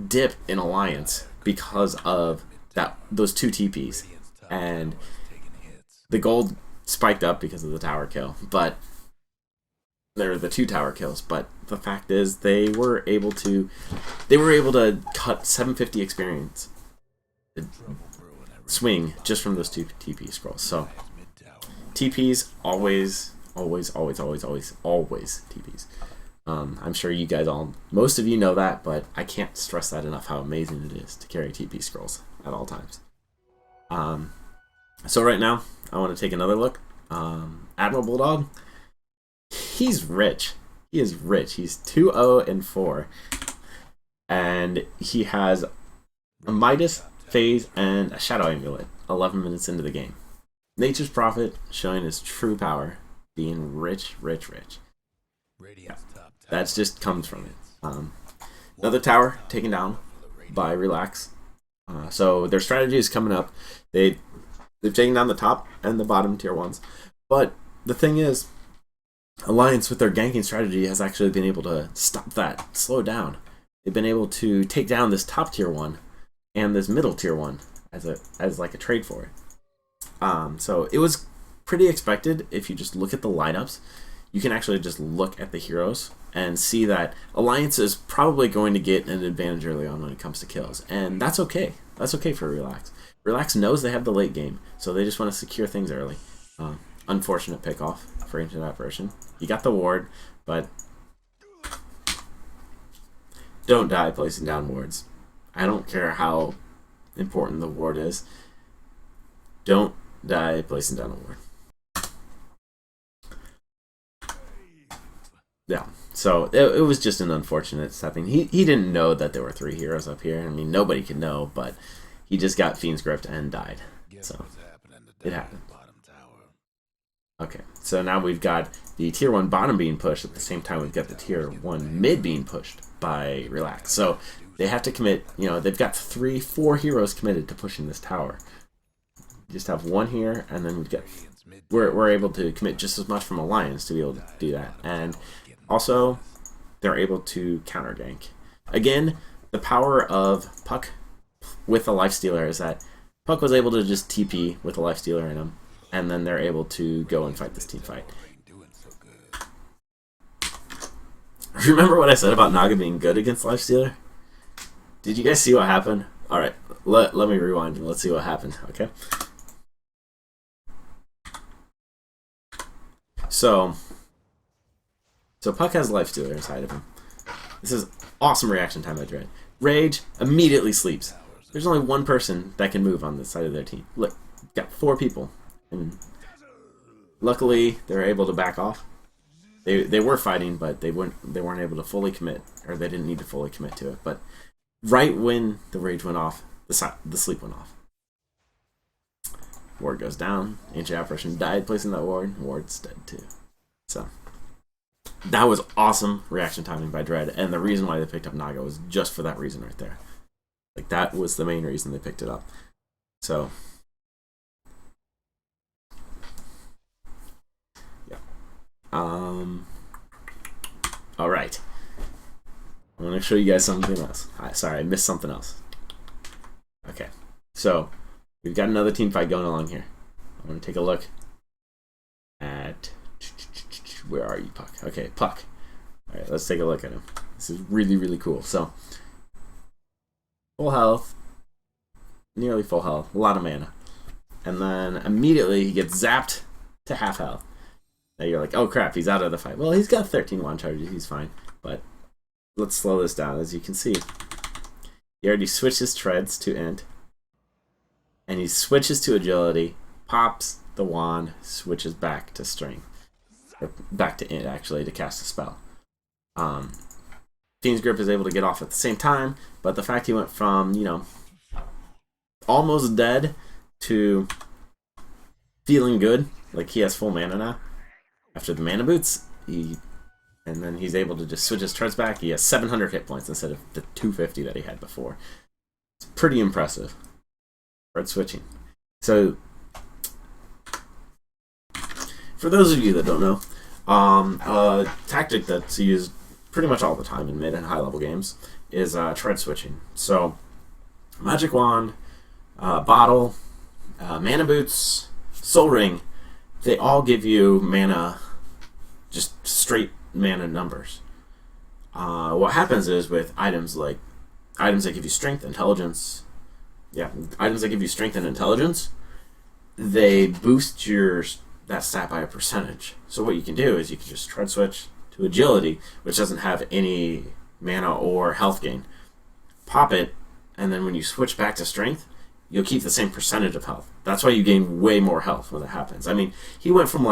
[SPEAKER 1] dip in Aliiance because of those two TPs. And the gold spiked up because of the tower kill, but there were the two tower kills. But the fact is they were able to cut 750 experience swing just from those two TP scrolls. So TPs always TPs. I'm sure you guys most of you know that, but I can't stress that enough how amazing it is to carry TP scrolls at all times. So right now, I want to take another look. Admiral Bulldog, he's rich. He is rich. He's 2-0-4, and he has a Midas, Phase, and a Shadow Amulet 11 minutes into the game. Nature's Prophet showing his true power, being rich. Yeah, that just comes from it. Another tower taken down by Relax. So their strategy is coming up. They've taken down the top and the bottom tier ones. But the thing is, Aliiance with their ganking strategy has actually been able to stop that, slow down. They've been able to take down this top tier one and this middle tier one as like a trade for it. So it was pretty expected. If you just look at the lineups, you can actually just look at the heroes and see that Aliiance is probably going to get an advantage early on when it comes to kills, and that's okay. That's okay for Relax. Relax knows they have the late game, so they just want to secure things early. Unfortunate pickoff for Ancient Apparition. You got the ward, but don't die placing down wards. I don't care how important the ward is. Don't die placing down a ward. Yeah, so it was just an unfortunate stepping. He didn't know that there were 3 heroes up here. I mean, nobody can know, but he just got Fiend's Gripped and died. So it happened. Okay, so now we've got the tier 1 bottom being pushed. At the same time, we've got the tier 1 mid being pushed by Relax. So they have to commit, you know, they've got 4 heroes committed to pushing this tower. You just have 1 here, and then we're able to commit just as much from Aliiance to be able to do that. And also, they're able to counter gank. Again, the power of Puck with a Lifestealer is that Puck was able to just TP with a Lifestealer in him, and then they're able to go and fight this team fight. Remember what I said about Naga being good against Lifestealer? Did you guys see what happened? Alright, let me rewind and let's see what happened, okay? So Puck has Lifestealer inside of him. This is awesome reaction time by Dread. Rage immediately sleeps. There's only 1 person that can move on this side of their team. Look, got 4 people. And luckily, they're able to back off. They were fighting, but they weren't able to fully commit, or they didn't need to fully commit to it. But right when the rage went off, the sleep went off. Ward goes down. Ancient Apparition died placing that ward. Ward's dead too. So that was awesome reaction timing by Dread, and the reason why they picked up Naga was just for that reason right there. Like, that was the main reason they picked it up. So yeah. All right. I want to show you guys something else. Sorry, I missed something else. Okay, so we've got another team fight going along here. I want to take a look at... Where are you, Puck? Okay, Puck. All right, let's take a look at him. This is really, really cool. So, full health, nearly full health, a lot of mana. And then immediately he gets zapped to half health. Now you're like, oh crap, he's out of the fight. Well, he's got 13 wand charges, he's fine. But let's slow this down. As you can see, he already switched his treads to int. And he switches to agility, pops the wand, switches back to strength. Or back to int, actually, to cast a spell. Fiend's Grip is able to get off at the same time, but the fact he went from, you know, almost dead to feeling good, like he has full mana now, after the mana boots, and then he's able to just switch his treads back. He has 700 hit points instead of the 250 that he had before. It's pretty impressive. Tread switching. So, for those of you that don't know, a tactic that's used pretty much all the time in mid and high level games is tread switching. So, Magic Wand, Bottle, Mana Boots, Soul Ring, they all give you mana, just straight mana numbers. What happens is with items that give you strength, intelligence, items that give you strength and intelligence, they boost that stat by a percentage. So what you can do is you can just tread switch to agility, which doesn't have any mana or health gain. Pop it, and then when you switch back to strength, you'll keep the same percentage of health. That's why you gain way more health when that happens. I mean, he went from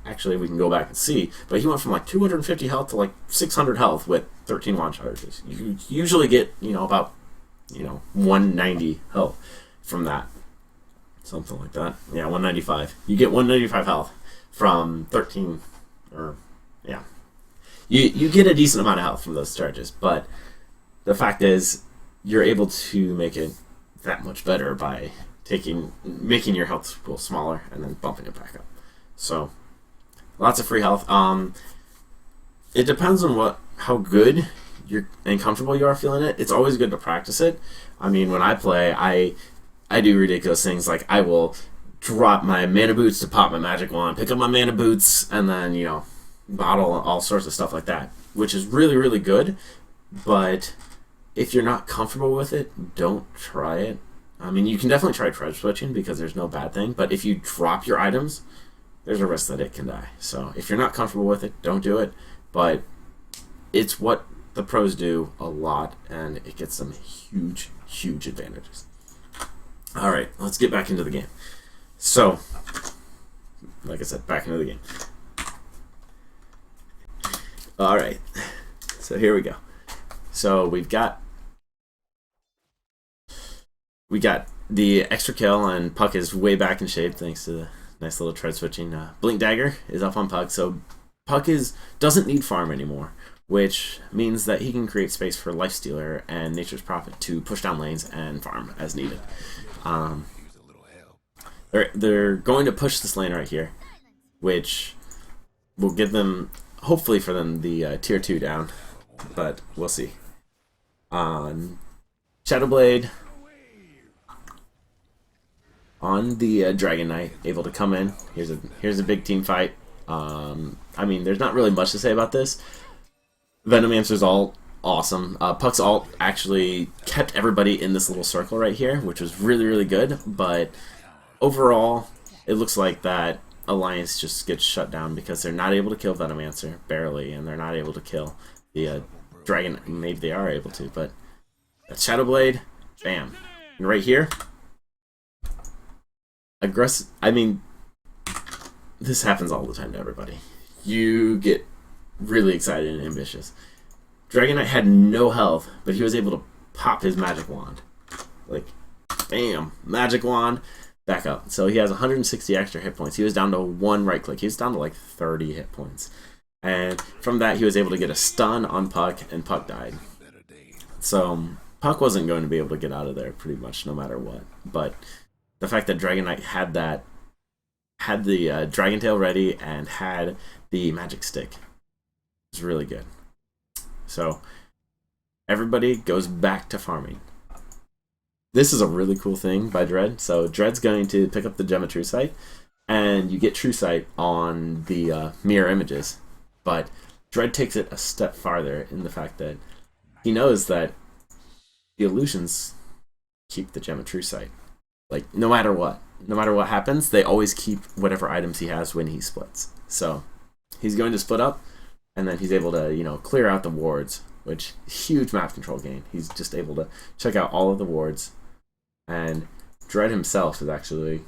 [SPEAKER 1] actually we can go back and see, but he went from 250 health to 600 health with 13 wand charges. You usually get, about 190 health from that. Something like that. Yeah, 195. You get 195 health from 13, You get a decent amount of health from those charges, but the fact is, you're able to make it that much better by making your health pool smaller and then bumping it back up. So, lots of free health. It depends on how good you're and comfortable you are feeling it, it's always good to practice it. I mean, when I play, I do ridiculous things like I will drop my mana boots to pop my magic wand, pick up my mana boots, and then, you know, bottle all sorts of stuff like that, which is really, really good. But if you're not comfortable with it, don't try it. I mean, you can definitely try treasure switching because there's no bad thing, but if you drop your items, there's a risk that it can die. So if you're not comfortable with it, don't do it. But it's what the pros do a lot, and it gets some huge, huge advantages. All right, let's get back into the game. So, like I said, back into the game. All right, so here we go. So we got the extra kill, and Puck is way back in shape thanks to the nice little tread switching. Blink Dagger is up on Puck, so Puck doesn't need farm anymore, which means that he can create space for Lifestealer and Nature's Prophet to push down lanes and farm as needed. They're going to push this lane right here, which will give them, hopefully for them, the tier 2 down, but we'll see. Shadowblade on the Dragon Knight, able to come in. Here's a big team fight. I mean, there's not really much to say about this. Venomancer's ult, awesome. Puck's ult actually kept everybody in this little circle right here, which was really, really good, but overall, it looks like that Aliiance just gets shut down because they're not able to kill Venomancer, barely, and they're not able to kill the Dragon. Maybe they are able to, but that Shadowblade, bam. And right here, aggressive. I mean, this happens all the time to everybody. You get really excited and ambitious. Dragon Knight had no health, but he was able to pop his magic wand. Like, bam, magic wand, back up. So he has 160 extra hit points. He was down to 1 right click. He was down to like 30 hit points. And from that, he was able to get a stun on Puck, and Puck died. So Puck wasn't going to be able to get out of there pretty much no matter what. But the fact that Dragon Knight had the Dragon Tail ready and had the magic stick was really good. So everybody goes back to farming. This is a really cool thing by Dread. So Dread's going to pick up the Gem of True Sight, and you get True Sight on the mirror images. But Dread takes it a step farther in the fact that he knows that the illusions keep the Gem of True Sight. Like, no matter what happens, they always keep whatever items he has when he splits. So he's going to split up, and then he's able to, you know, clear out the wards, which huge map control gain. He's just able to check out all of the wards, and Dread himself is actually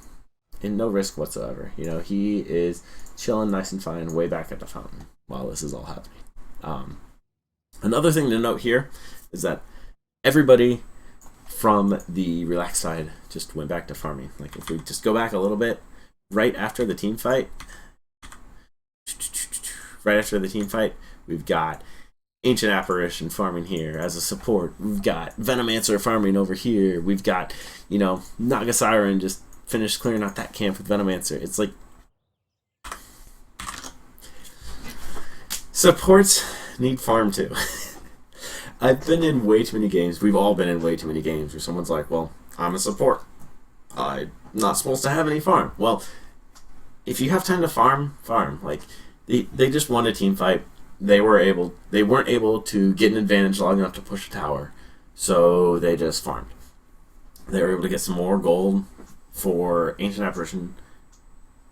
[SPEAKER 1] in no risk whatsoever. You know, he is chilling nice and fine way back at the fountain while this is all happening. Another thing to note here is that everybody from the relaxed side just went back to farming. Like, if we just go back a little bit, right after the team fight, we've got Ancient Apparition farming here as a support. We've got Venomancer farming over here. We've got, you know, Naga Siren just finished clearing out that camp with Venomancer. It's like, supports need farm too. I've been in way too many games. We've all been in way too many games where someone's like, well, I'm a support. I'm not supposed to have any farm. Well, if you have time to farm, farm. Like, they just won a team fight. They weren't able to get an advantage long enough to push a tower, so they just farmed. They were able to get some more gold for Ancient Apparition,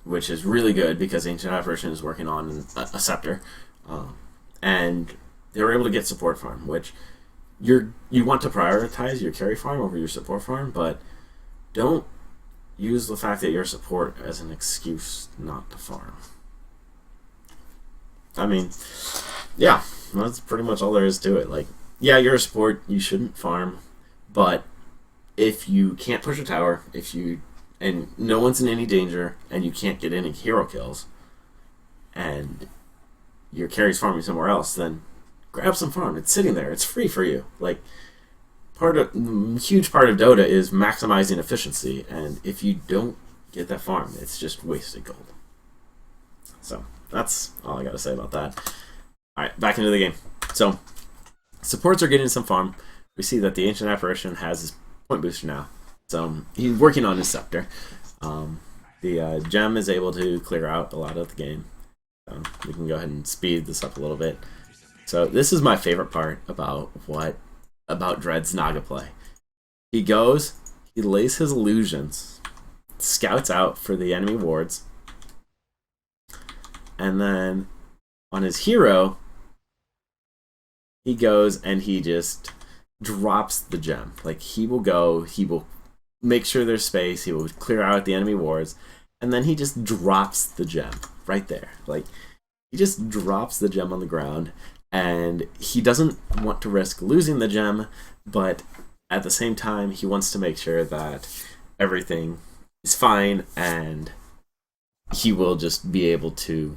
[SPEAKER 1] which is really good because Ancient Apparition is working on a scepter, and they were able to get support farm, which you want to prioritize your carry farm over your support farm, but don't use the fact that you're a support as an excuse not to farm. I mean, yeah, that's pretty much all there is to it. Like, yeah, you're a support, you shouldn't farm, but if you can't push a tower, and no one's in any danger, and you can't get any hero kills, and your carry's farming somewhere else, then grab some farm. It's sitting there. It's free for you. Like, huge part of Dota is maximizing efficiency, and if you don't get that farm, it's just wasted gold. So that's all I got to say about that. All right, back into the game. So Supports are getting some farm. We see that the Ancient Apparition has his point booster now, so he's working on his scepter. The gem is able to clear out a lot of the game. So we can go ahead and speed this up a little bit. So this is my favorite part about Dread's Naga play. He goes, he lays his illusions, scouts out for the enemy wards, and then on his hero, he goes and he just drops the gem. Like, he will make sure there's space, he will clear out the enemy wards, and then he just drops the gem right there. Like, he just drops the gem on the ground, and he doesn't want to risk losing the gem, but at the same time, he wants to make sure that everything is fine, and he will just be able to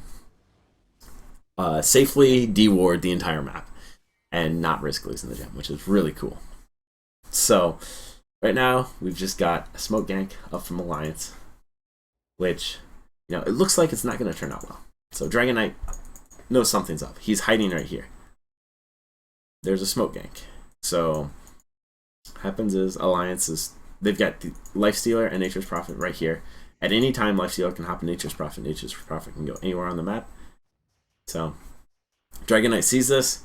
[SPEAKER 1] safely deward the entire map and not risk losing the gem, which is really cool. So, right now, we've just got a smoke gank up from Aliiance, which, you know, it looks like it's not going to turn out well. So Dragon Knight knows something's up. He's hiding right here. There's a smoke gank. So, what happens is they've got the Lifestealer and Nature's Prophet right here. At any time, Lifestealer can hop in Nature's Prophet. Nature's Prophet can go anywhere on the map. So, Dragon Knight sees this,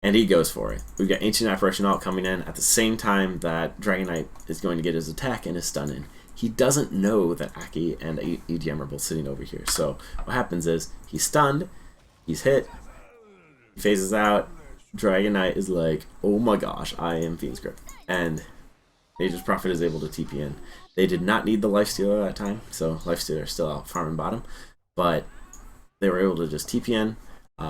[SPEAKER 1] and he goes for it. We've got Ancient Apparition Alt coming in at the same time that Dragon Knight is going to get his attack and his stun in. He doesn't know that Aki and EDM are both sitting over here. So what happens is, he's stunned, he's hit, he phases out, Dragon Knight is like, oh my gosh, I am Fiend's Grip. And Nature's Prophet is able to TP in. They did not need the Lifestealer at that time, so Lifestealer is still out farming bottom. But they were able to just TP in.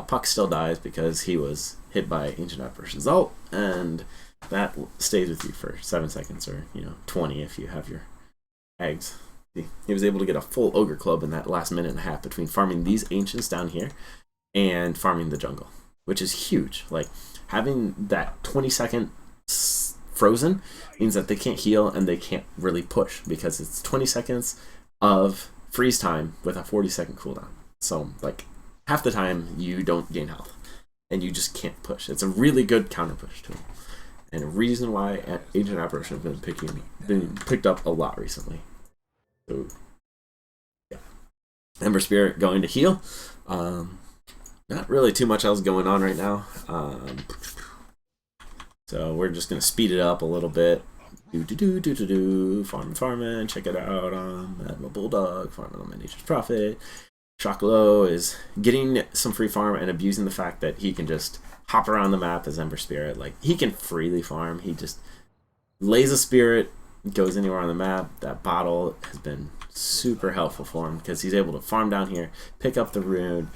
[SPEAKER 1] Puck still dies because he was hit by Ancient Apparition's ult, and that stays with you for 7 seconds, or 20 if you have your eggs. He was able to get a full Ogre Club in that last minute and a half between farming these Ancients down here and farming the jungle, which is huge. Like, having that 20-second frozen means that they can't heal and they can't really push, because it's 20 seconds of freeze time with a 40-second cooldown. So, like, half the time you don't gain health and you just can't push. It's a really good counter push tool, and a reason why Ancient Apparition have been picked up a lot recently. So, yeah. Ember Spirit going to heal. Not really too much else going on right now. So we're just gonna speed it up a little bit. Farming. Check it out on Admiral Bulldog. Farming on my Nature's Prophet. Chocolo is getting some free farm and abusing the fact that he can just hop around the map as Ember Spirit. Like, he can freely farm. He just lays a spirit, goes anywhere on the map. That bottle has been super helpful for him because he's able to farm down here, pick up the rune,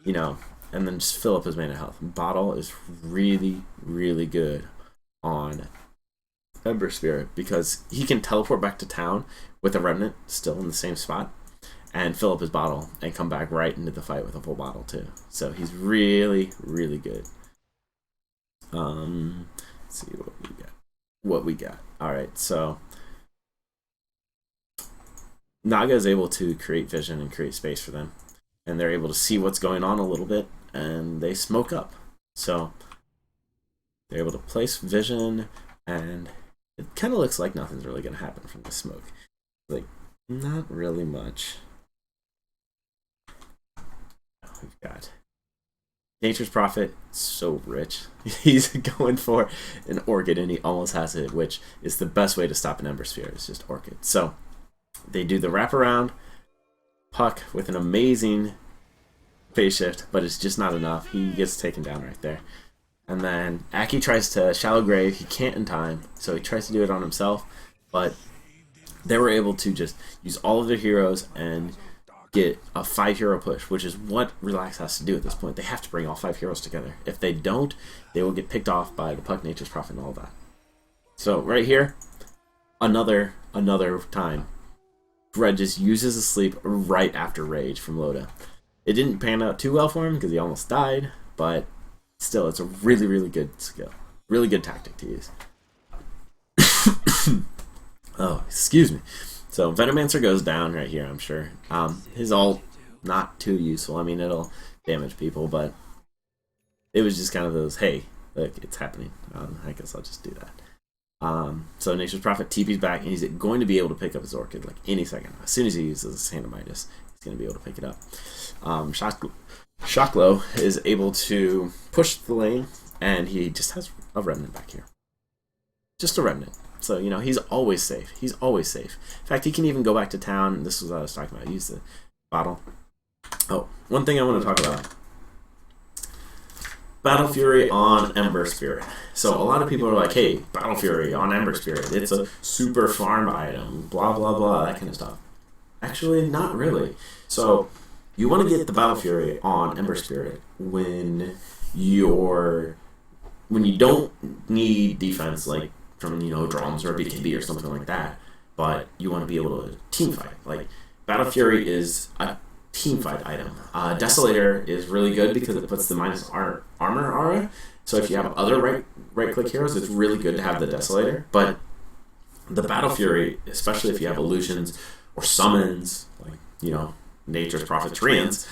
[SPEAKER 1] and then just fill up his mana health. Bottle is really, really good on Ember Spirit because he can teleport back to town with a remnant still in the same spot and fill up his bottle and come back right into the fight with a full bottle too. So he's really, really good. Let's see what we got. Alright, so Naga is able to create vision and create space for them. And they're able to see what's going on a little bit, and they smoke up. So they're able to place vision, and it kind of looks like nothing's really going to happen from the smoke. Like, not really much. We've got Nature's Prophet, so rich. He's going for an Orchid, and he almost has it, which is the best way to stop an Ember Sphere, is just Orchid. So they do the wraparound. Puck with an amazing phase shift, but it's just not enough. He gets taken down right there. And then Aki tries to Shallow Grave. He can't in time, so he tries to do it on himself, but they were able to just use all of their heroes and get a 5-hero push, which is what Relax has to do at this point. They have to bring all 5 heroes together. If they don't, they will get picked off by the Puck, Nature's Prophet, and all that. So right here, another time, Dread just uses a sleep right after Rage from Loda. It didn't pan out too well for him because he almost died, but still, it's a really, really good skill. Really good tactic to use. Oh, excuse me. So, Venomancer goes down right here, I'm sure. His ult, not too useful. I mean, it'll damage people, but it was just kind of those, hey, look, it's happening. I guess I'll just do that. So Nature's Prophet TP's back, and he's going to be able to pick up his Orchid like any second. As soon as he uses Hand of Midas, he's going to be able to pick it up. Shocklow is able to push the lane, and he just has a Remnant back here. Just a Remnant. So, you know, he's always safe. He's always safe. In fact, he can even go back to town. This was what I was talking about. Use the bottle. Oh, one thing I want to talk about. Battle Fury on Ember Spirit. So a lot of people are like, hey, Battle Fury on Ember Spirit. It's a super farm item. Blah, blah, blah. That kind of stuff. Actually, not really. So you want to get the Battle Fury on Ember Spirit when you don't need defense like from, you know, drums or a BKB or something like that, but you want to be able to team fight. Like, Battle Fury is a team fight item. Desolator is really good because it puts the minus armor aura, so if you have other right click heroes, it's really good to have the Desolator. But the Battle Fury, especially if you have illusions or summons, like, you know, Nature's Prophet Treants,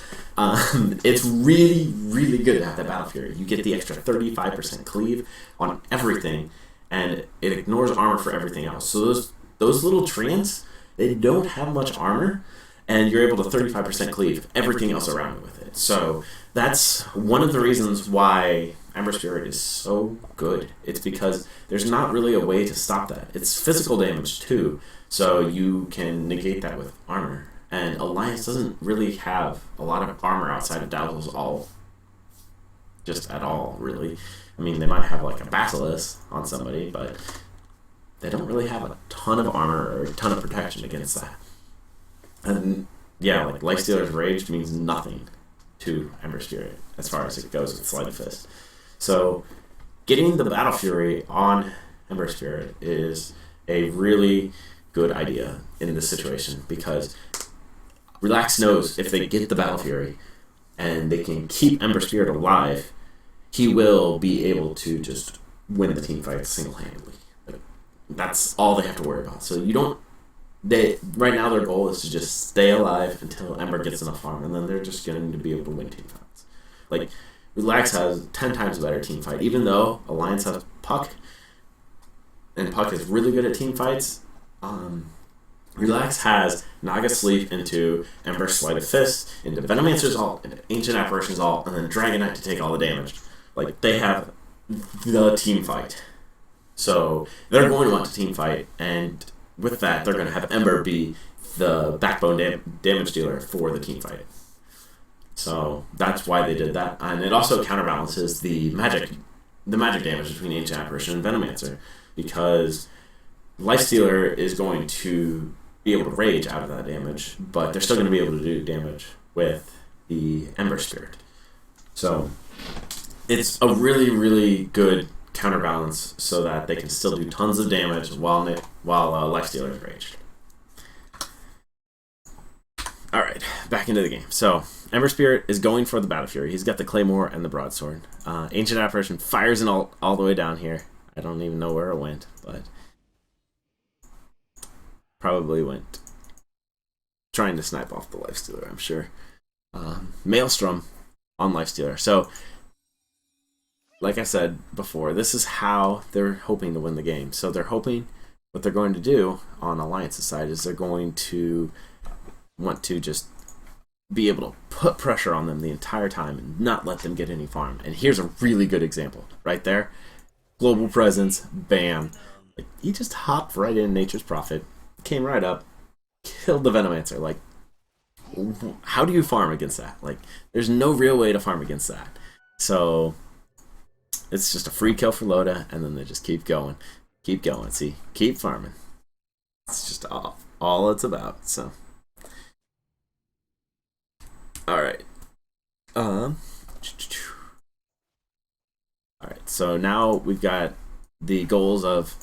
[SPEAKER 1] it's really, really good to have that Battle Fury. You get the extra 35% cleave on everything, and it ignores armor for everything else. So those little Treants, they don't have much armor, and you're able to 35% cleave everything else around with it. So that's one of the reasons why Ember Spirit is so good. It's because there's not really a way to stop that. It's physical damage too, so you can negate that with armor. And Aliiance doesn't really have a lot of armor outside of Dazzle's All. Just at all, really. I mean, they might have like a Basilisk on somebody, but they don't really have a ton of armor or a ton of protection against that. And yeah, like Lifestealer's Rage means nothing to Ember Spirit as far as it goes with Sleight of Fist. So getting the Battle Fury on Ember Spirit is a really good idea in this situation, because Relax knows if they get the Battle Fury and they can keep Ember Spirit alive, he will be able to just win the team fight single-handedly. Like, that's all they have to worry about. So right now their goal is to just stay alive until Ember gets enough farm, and then they're just going to be able to win team fights. Like, Relax has 10 times better team fight, even though Aliiance has Puck, and Puck is really good at team fights. Relax has Naga Sleep into Ember Sleight of Fist, into Venomancer's ult, into Ancient Apparition's ult, and then Dragonite to take all the damage. Like, they have the team fight. So they're going to want to team fight, and with that, they're going to have Ember be the backbone damage dealer for the team fight. So that's why they did that, and it also counterbalances the magic damage between Ancient Apparition and Venomancer, because Lifestealer is going to be able to rage out of that damage, but they're still going to be able to do damage with the Ember Spirit. So it's a really, really good counterbalance so that they can still do tons of damage while Lifestealer is raged. Alright, back into the game. So Ember Spirit is going for the Battle Fury. He's got the Claymore and the Broadsword. Ancient Apparition fires an ult all the way down here. I don't even know where it went, but probably went trying to snipe off the Lifestealer, I'm sure. Maelstrom on Lifestealer. So, like I said before, this is how they're hoping to win the game. So they're hoping what they're going to do on Alliance's side is they're going to want to just be able to put pressure on them the entire time and not let them get any farm. And here's a really good example right there. Global Presence, bam. Like, he just hopped right in Nature's Prophet, came right up, killed the Venomancer. Like, how do you farm against that? Like, there's no real way to farm against that. So it's just a free kill for Loda, and then they just keep going. Keep going. See, keep farming. It's just all it's about. So, all right. All right. So now we've got the goals of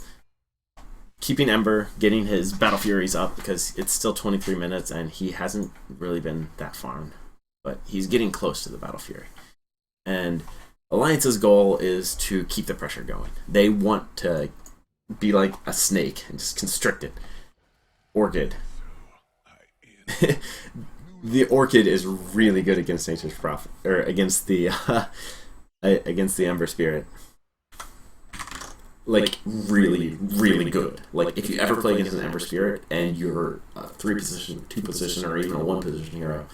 [SPEAKER 1] keeping Ember, getting his Battle Furies up, because it's still 23 minutes and he hasn't really been that farmed, but he's getting close to the Battle Fury. And Alliance's goal is to keep the pressure going. They want to be like a snake and just constrict it. Orchid. The Orchid is really good against Nature's Prophet, or against the against the Ember Spirit. Like, really, really good. Like, if you ever play against an Ember Spirit and you're a 3-position, 2-position, or even a 1-position hero,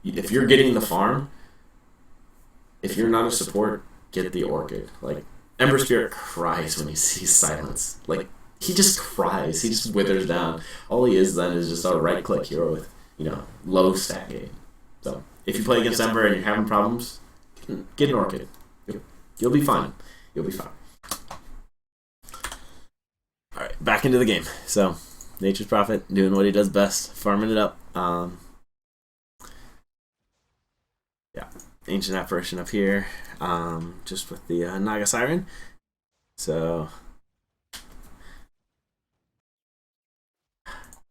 [SPEAKER 1] if you're getting the farm, if you're not a support, get the Orchid. Like, Ember Spirit cries when he sees silence. Like, he just cries. He just withers down. All he is then is just a right-click hero with, low stat gain. So, if you play against Ember and you're having problems, get an Orchid. You'll be fine. You'll be fine. Alright, back into the game. So, Nature's Prophet doing what he does best, farming it up. Yeah, Ancient Apparition up here, just with the Naga Siren. So,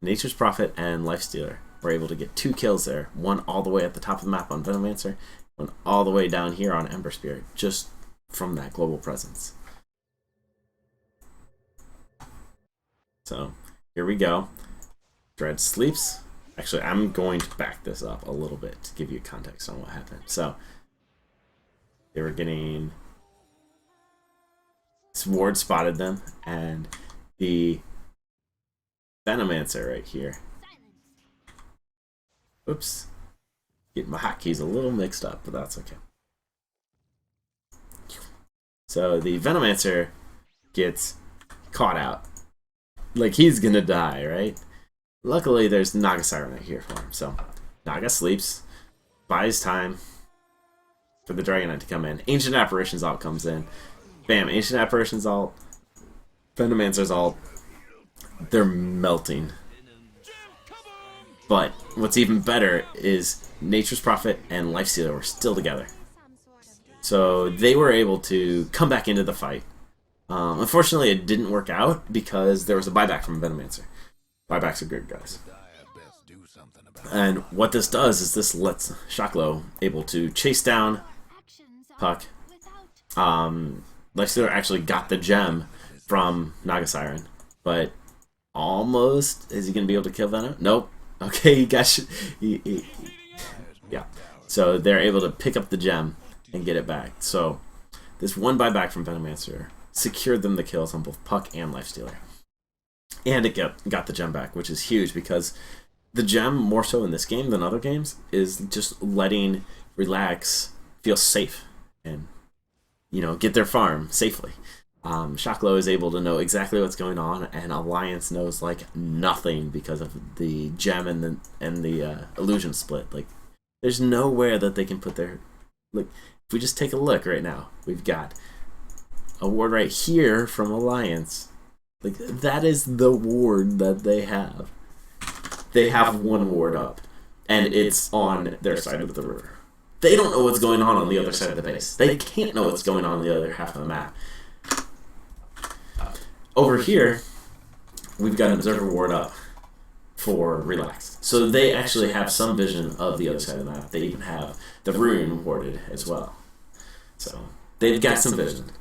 [SPEAKER 1] Nature's Prophet and Lifestealer were able to get 2 kills there. One all the way at the top of the map on Venomancer, one all the way down here on Ember Spirit, just from that global presence. So, here we go. Dread sleeps. Actually, I'm going to back this up a little bit to give you context on what happened. So, they were getting... Ward spotted them, and the Venomancer right here. Oops. Getting my hotkeys a little mixed up, but that's okay. So, the Venomancer gets caught out. Like, he's gonna die, right? Luckily, there's Naga Siren right here for him. So, Naga sleeps, buys time for the Dragon Knight to come in. Ancient Apparitions ult comes in. Bam, Ancient Apparitions ult, Venomancer's ult. They're melting. But what's even better is Nature's Prophet and Lifestealer were still together. So, they were able to come back into the fight. Unfortunately, it didn't work out because there was a buyback from Venomancer. Buybacks are good, guys. And what this does is this lets Shocklow able to chase down Puck. Lifestealer actually got the gem from Naga Siren, but almost is he going to be able to kill Venom? Nope. Okay, he got yeah. So they're able to pick up the gem and get it back. So this one buyback from Venomancer secured them the kills on both Puck and Lifestealer. And it got the gem back, which is huge because the gem, more so in this game than other games, is just letting Relax feel safe and, get their farm safely. Shocklow is able to know exactly what's going on, and Aliiance knows, like, nothing because of the gem and the illusion split. Like, there's nowhere that they can put their... Like, if we just take a look right now, we've got a ward right here from Aliiance. Like, that is the ward that they have. They have one ward up, and it's on their side of the river. They don't know what's going on the other side of the base. They can't know what's going on the other half of the map. Over here, we've got an observer ward up for Relax. So they actually have some vision of the other side of the map. They even have the rune warded as well. So they've got some vision.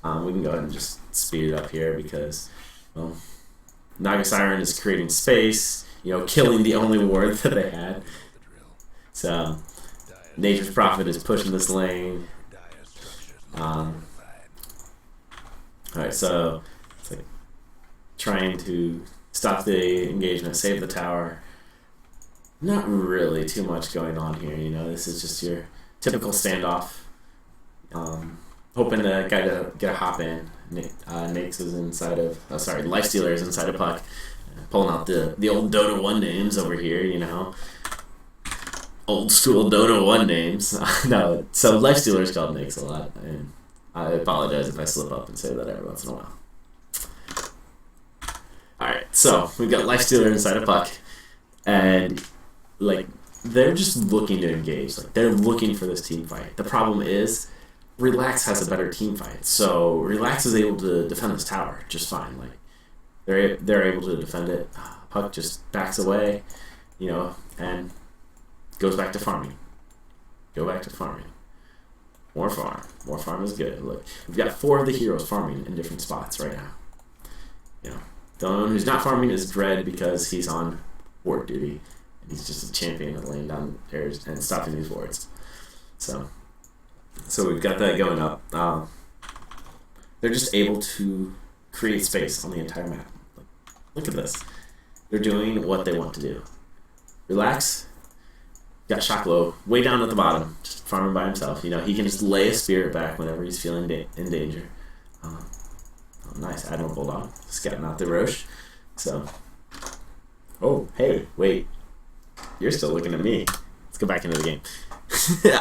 [SPEAKER 1] We can go ahead and just speed it up here because, well, Naga Siren is creating space, killing the only ward that they had. So, Nature's Prophet is pushing this lane. Alright, so, it's like trying to stop the engagement, save the tower. Not really too much going on here, this is just your typical standoff. Hoping the guy to get a hop in. Naix is inside of... Oh, sorry, Lifestealer is inside of Puck. Pulling out the old Dota 1 names over here, Old school Dota 1 names. No, so Lifestealer is called Naix a lot. And I apologize if I slip up and say that every once in a while. Alright, so we've got Lifestealer inside of Puck. And, like, they're just looking to engage. Like, they're looking for this team fight. The problem is... Relax has a better team fight, so Relax is able to defend this tower just fine. Like they're able to defend it. Puck just backs away, and goes back to farming. Go back to farming. More farm. More farm is good. Look, we've got 4 of the heroes farming in different spots right now. The only one who's not farming is Dread because he's on ward duty, and he's just a champion of laying down airs and stopping these wards. So. So we've got that going up. They're just able to create space on the entire map. Like, look at this. They're doing what they want to do. Relax. Got Shocklow way down at the bottom, just farming by himself. You know, he can just lay a spirit back whenever he's feeling in danger. Oh, nice, Admiral Bulldog, scouting out the Roche. So, oh, hey, wait, you're still looking at me. Let's go back into the game.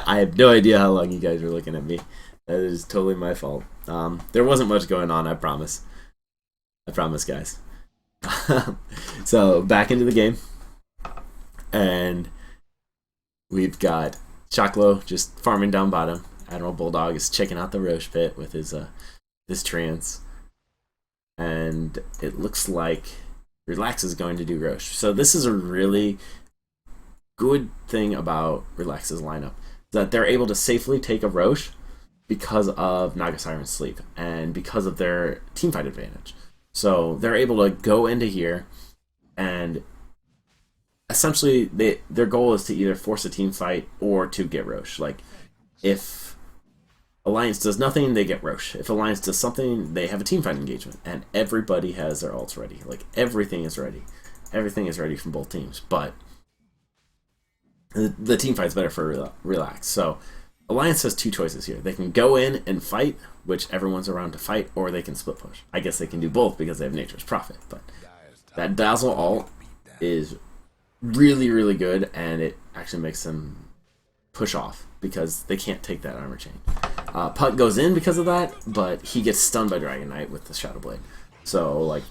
[SPEAKER 1] I have no idea how long you guys were looking at me. That is totally my fault. There wasn't much going on, I promise. I promise, guys. So, back into the game. And we've got Shocklow just farming down bottom. Admiral Bulldog is checking out the Roche pit with his trance. And it looks like Relax is going to do Roche. So this is a really good thing about Relax's lineup. That they're able to safely take a Roche because of Naga Siren's sleep and because of their teamfight advantage. So they're able to go into here and essentially their goal is to either force a team fight or to get Roche. Like, if Aliiance does nothing, they get Roche. If Aliiance does something, they have a team fight engagement, and everybody has their ults ready. Like, everything is ready. Everything is ready from both teams, but the team fight's better for Relax. So Aliiance has two choices here. They can go in and fight, which everyone's around to fight, or they can split push. I guess they can do both because they have Nature's Prophet, but that Dazzle ult is really, really good, and it actually makes them push off because they can't take that armor chain. Putt goes in because of that, but he gets stunned by Dragon Knight with the Shadow Blade. So, like,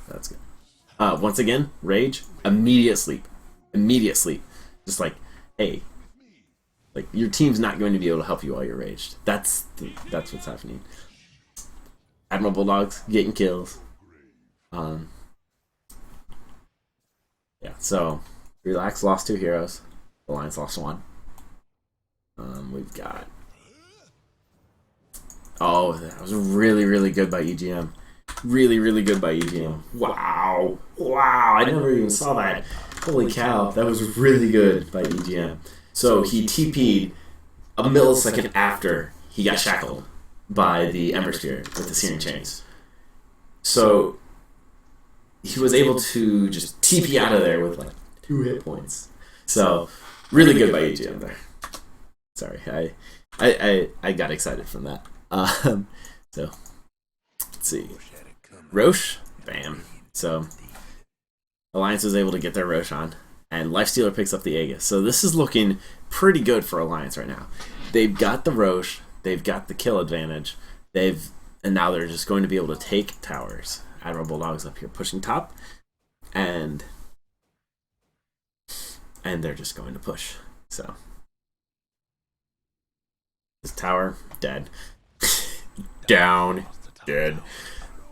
[SPEAKER 1] that's good. Once again, Rage, immediate sleep. Immediate sleep. Just like, hey, like, your team's not going to be able to help you while you're raged. That's what's happening. Admiral Bulldog's getting kills. Yeah, so Relax lost 2 heroes. Aliiance lost 1. We've got... Oh, that was really, really good by EGM. Really, really good by EGM. Wow. Wow, I never even saw that. Holy cow, that was really good by EGM. So he TP'd a millisecond after he got shackled by the Ember Spirit with the Searing Chains. So he was able to just TP out of there with like 2 hit points. So really good by EGM there. Sorry, I got excited from that. So let's see. Roche, bam. So Aliiance was able to get their Roche on, and Lifestealer picks up the Aegis. So this is looking pretty good for Aliiance right now. They've got the Roche, they've got the kill advantage, and now they're just going to be able to take towers. Admiral Bulldog's up here pushing top, and they're just going to push. So this tower, dead. Down, dead.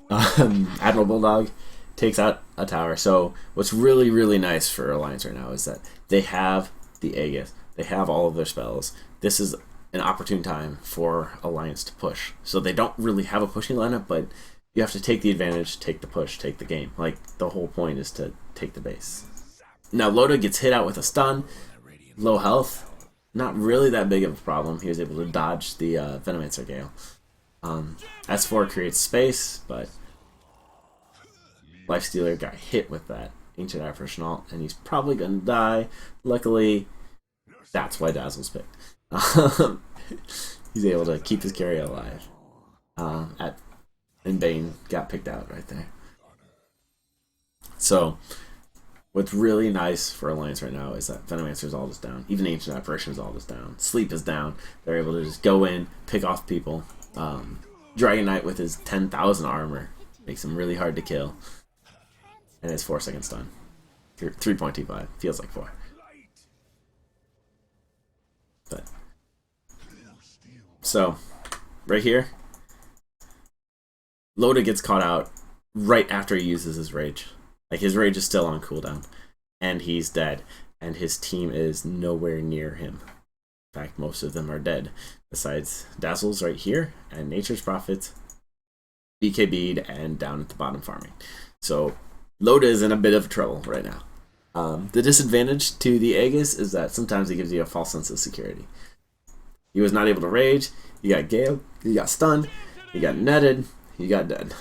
[SPEAKER 1] Admiral Bulldog takes out a tower. So what's really, really nice for Aliiance right now is that they have the Aegis. They have all of their spells. This is an opportune time for Aliiance to push. So they don't really have a pushing lineup, but you have to take the advantage, take the push, take the game. Like, the whole point is to take the base. Now Loda gets hit out with a stun. Low health. Not really that big of a problem. He was able to dodge the Venomancer Gale. S4 creates space, but Lifestealer got hit with that Ancient Apparition ult, and he's probably going to die. Luckily, that's why Dazzle's picked. He's able to keep his carry alive. And Bane got picked out right there. So what's really nice for Aliiance right now is that Venomancer's ult is down. Even Ancient Apparition's ult is down. Sleep is down. They're able to just go in, pick off people. Dragon Knight with his 10,000 armor makes him really hard to kill. And his 4-second stun. 3.25. Feels like 4. But so, right here, Loda gets caught out right after he uses his rage. Like, his rage is still on cooldown, and he's dead, and his team is nowhere near him. In fact, most of them are dead, besides Dazzle's right here, and Nature's Prophet, BKB'd, and down at the bottom farming. So, Loda is in a bit of trouble right now. The disadvantage to the Aegis is that sometimes it gives you a false sense of security. He was not able to rage. He got Gale. He got stunned. He got netted. He got dead.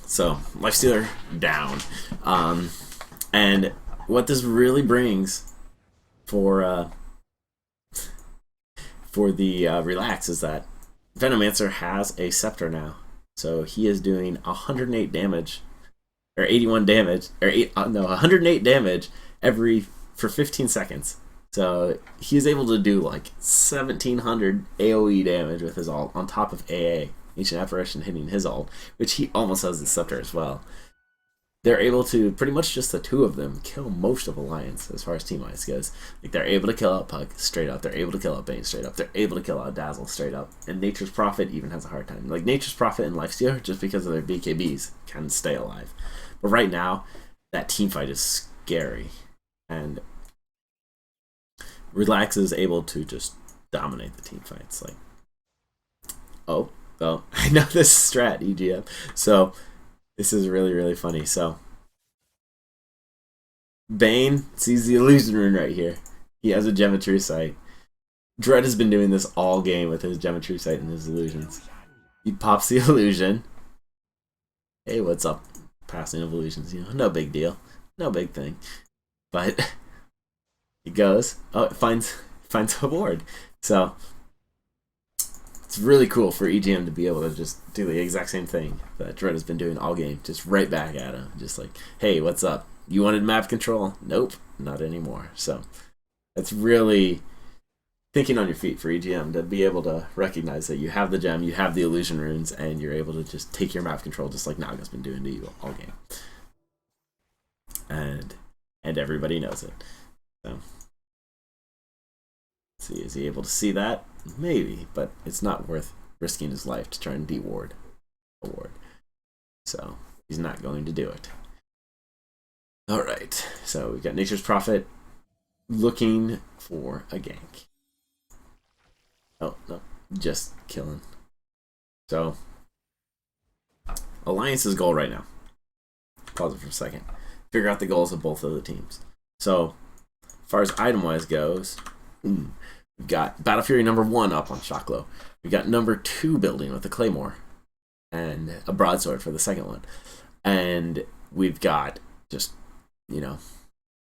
[SPEAKER 1] So, Lifestealer down. And what this really brings for the Relax is that Venomancer has a Scepter now. So he is doing 108 damage, or 81 damage, or 108 damage for 15 seconds. So he's able to do like 1700 AoE damage with his ult on top of AA, Ancient Apparition hitting his ult, which he almost has the Scepter as well. They're able to, pretty much just the two of them, kill most of Aliiance as far as team wise goes. Like, they're able to kill out Pug straight up, they're able to kill out Bane straight up, they're able to kill out Dazzle straight up, and Nature's Prophet even has a hard time. Like, Nature's Prophet and Lifestealer, just because of their BKBs, can stay alive. But right now, that team fight is scary, and Relax is able to just dominate the team fights. Like, oh, I know this strat, EGM. So, this is really, really funny. So, Bane sees the illusion rune right here. He has a Gem of True Sight. Dread has been doing this all game with his Gem of True Sight and his illusions. He pops the illusion. Hey, what's up? Passing of illusions, no big deal. No big thing. But he goes, it finds a ward. So, it's really cool for EGM to be able to just do the exact same thing that Dread has been doing all game. Just right back at him. Just like, hey, what's up? You wanted map control? Nope, not anymore. So, it's really thinking on your feet for EGM to be able to recognize that you have the gem, you have the illusion runes, and you're able to just take your map control just like Naga's been doing to you all game. And everybody knows it. So, let's see, is he able to see that? Maybe, but it's not worth risking his life to try and deward a ward. So, he's not going to do it. Alright, so we've got Nature's Prophet looking for a gank. Oh, no, just killing. So, Alliance's goal right now. Pause it for a second. Figure out the goals of both of the teams. So, as far as item-wise goes, we've got Battle Fury number 1 up on Shocklow. We've got number 2 building with the Claymore. And a Broadsword for the second one. And we've got just,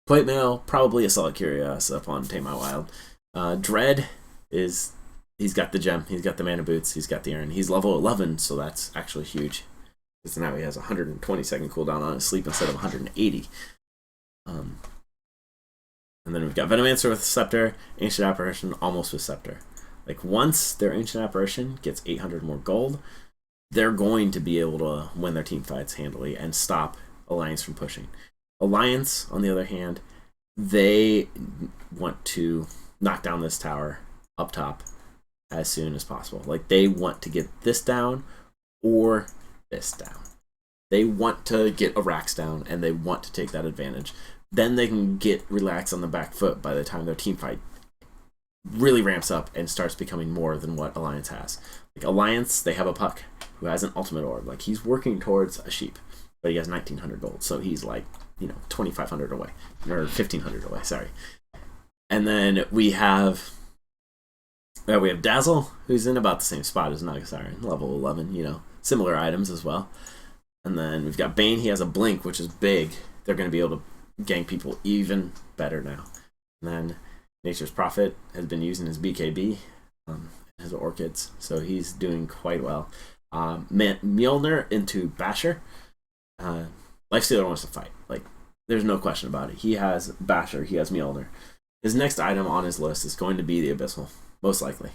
[SPEAKER 1] Plate Mail, probably a Solid Curious up on Tame My Wild. Dread is... He's got the gem, he's got the mana boots, he's got the iron. He's level 11, so that's actually huge. Because now he has 120-second cooldown on his sleep instead of 180. And then we've got Venomancer with Scepter, Ancient Apparition almost with Scepter. Like, once their Ancient Apparition gets 800 more gold, they're going to be able to win their team fights handily and stop Alliance from pushing. Alliance, on the other hand, they want to knock down this tower up top as soon as possible. Like, they want to get this down or this down. They want to get a Rax down, and they want to take that advantage. Then they can get Relax on the back foot by the time their team fight really ramps up and starts becoming more than what Alliance has. Like, Alliance, they have a Puck who has an ultimate orb. Like, he's working towards a sheep, but he has 1900 gold, so he's like, 2500 away, or 1500 away, sorry. And then we have Dazzle, who's in about the same spot as Nagasiren, level 11, similar items as well. And then we've got Bane, he has a Blink, which is big. They're going to be able to gank people even better now. And then Nature's Prophet has been using his BKB, his Orchids, so he's doing quite well. Mjolnir into Basher. Lifestealer wants to fight. Like, there's no question about it. He has Basher, he has Mjolnir. His next item on his list is going to be the Abyssal. Most likely,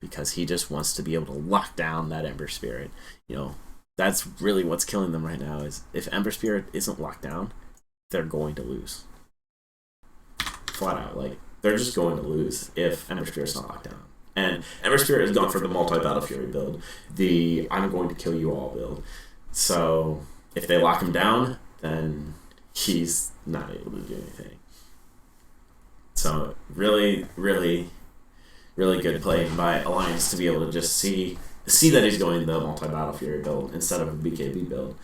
[SPEAKER 1] because he just wants to be able to lock down that Ember Spirit. That's really what's killing them right now, is if Ember Spirit isn't locked down, they're going to lose. Flat out, like, they're just going to lose if Ember Spirit's not locked down. And Ember Spirit has gone for the multi-Battle Fury build, the I'm going to kill you all build. So, if they lock him down, then he's not able to do anything. So, really, really... really good play by Alliance to be able to just see that he's going the multi-Battle Fury build instead of a BKB build.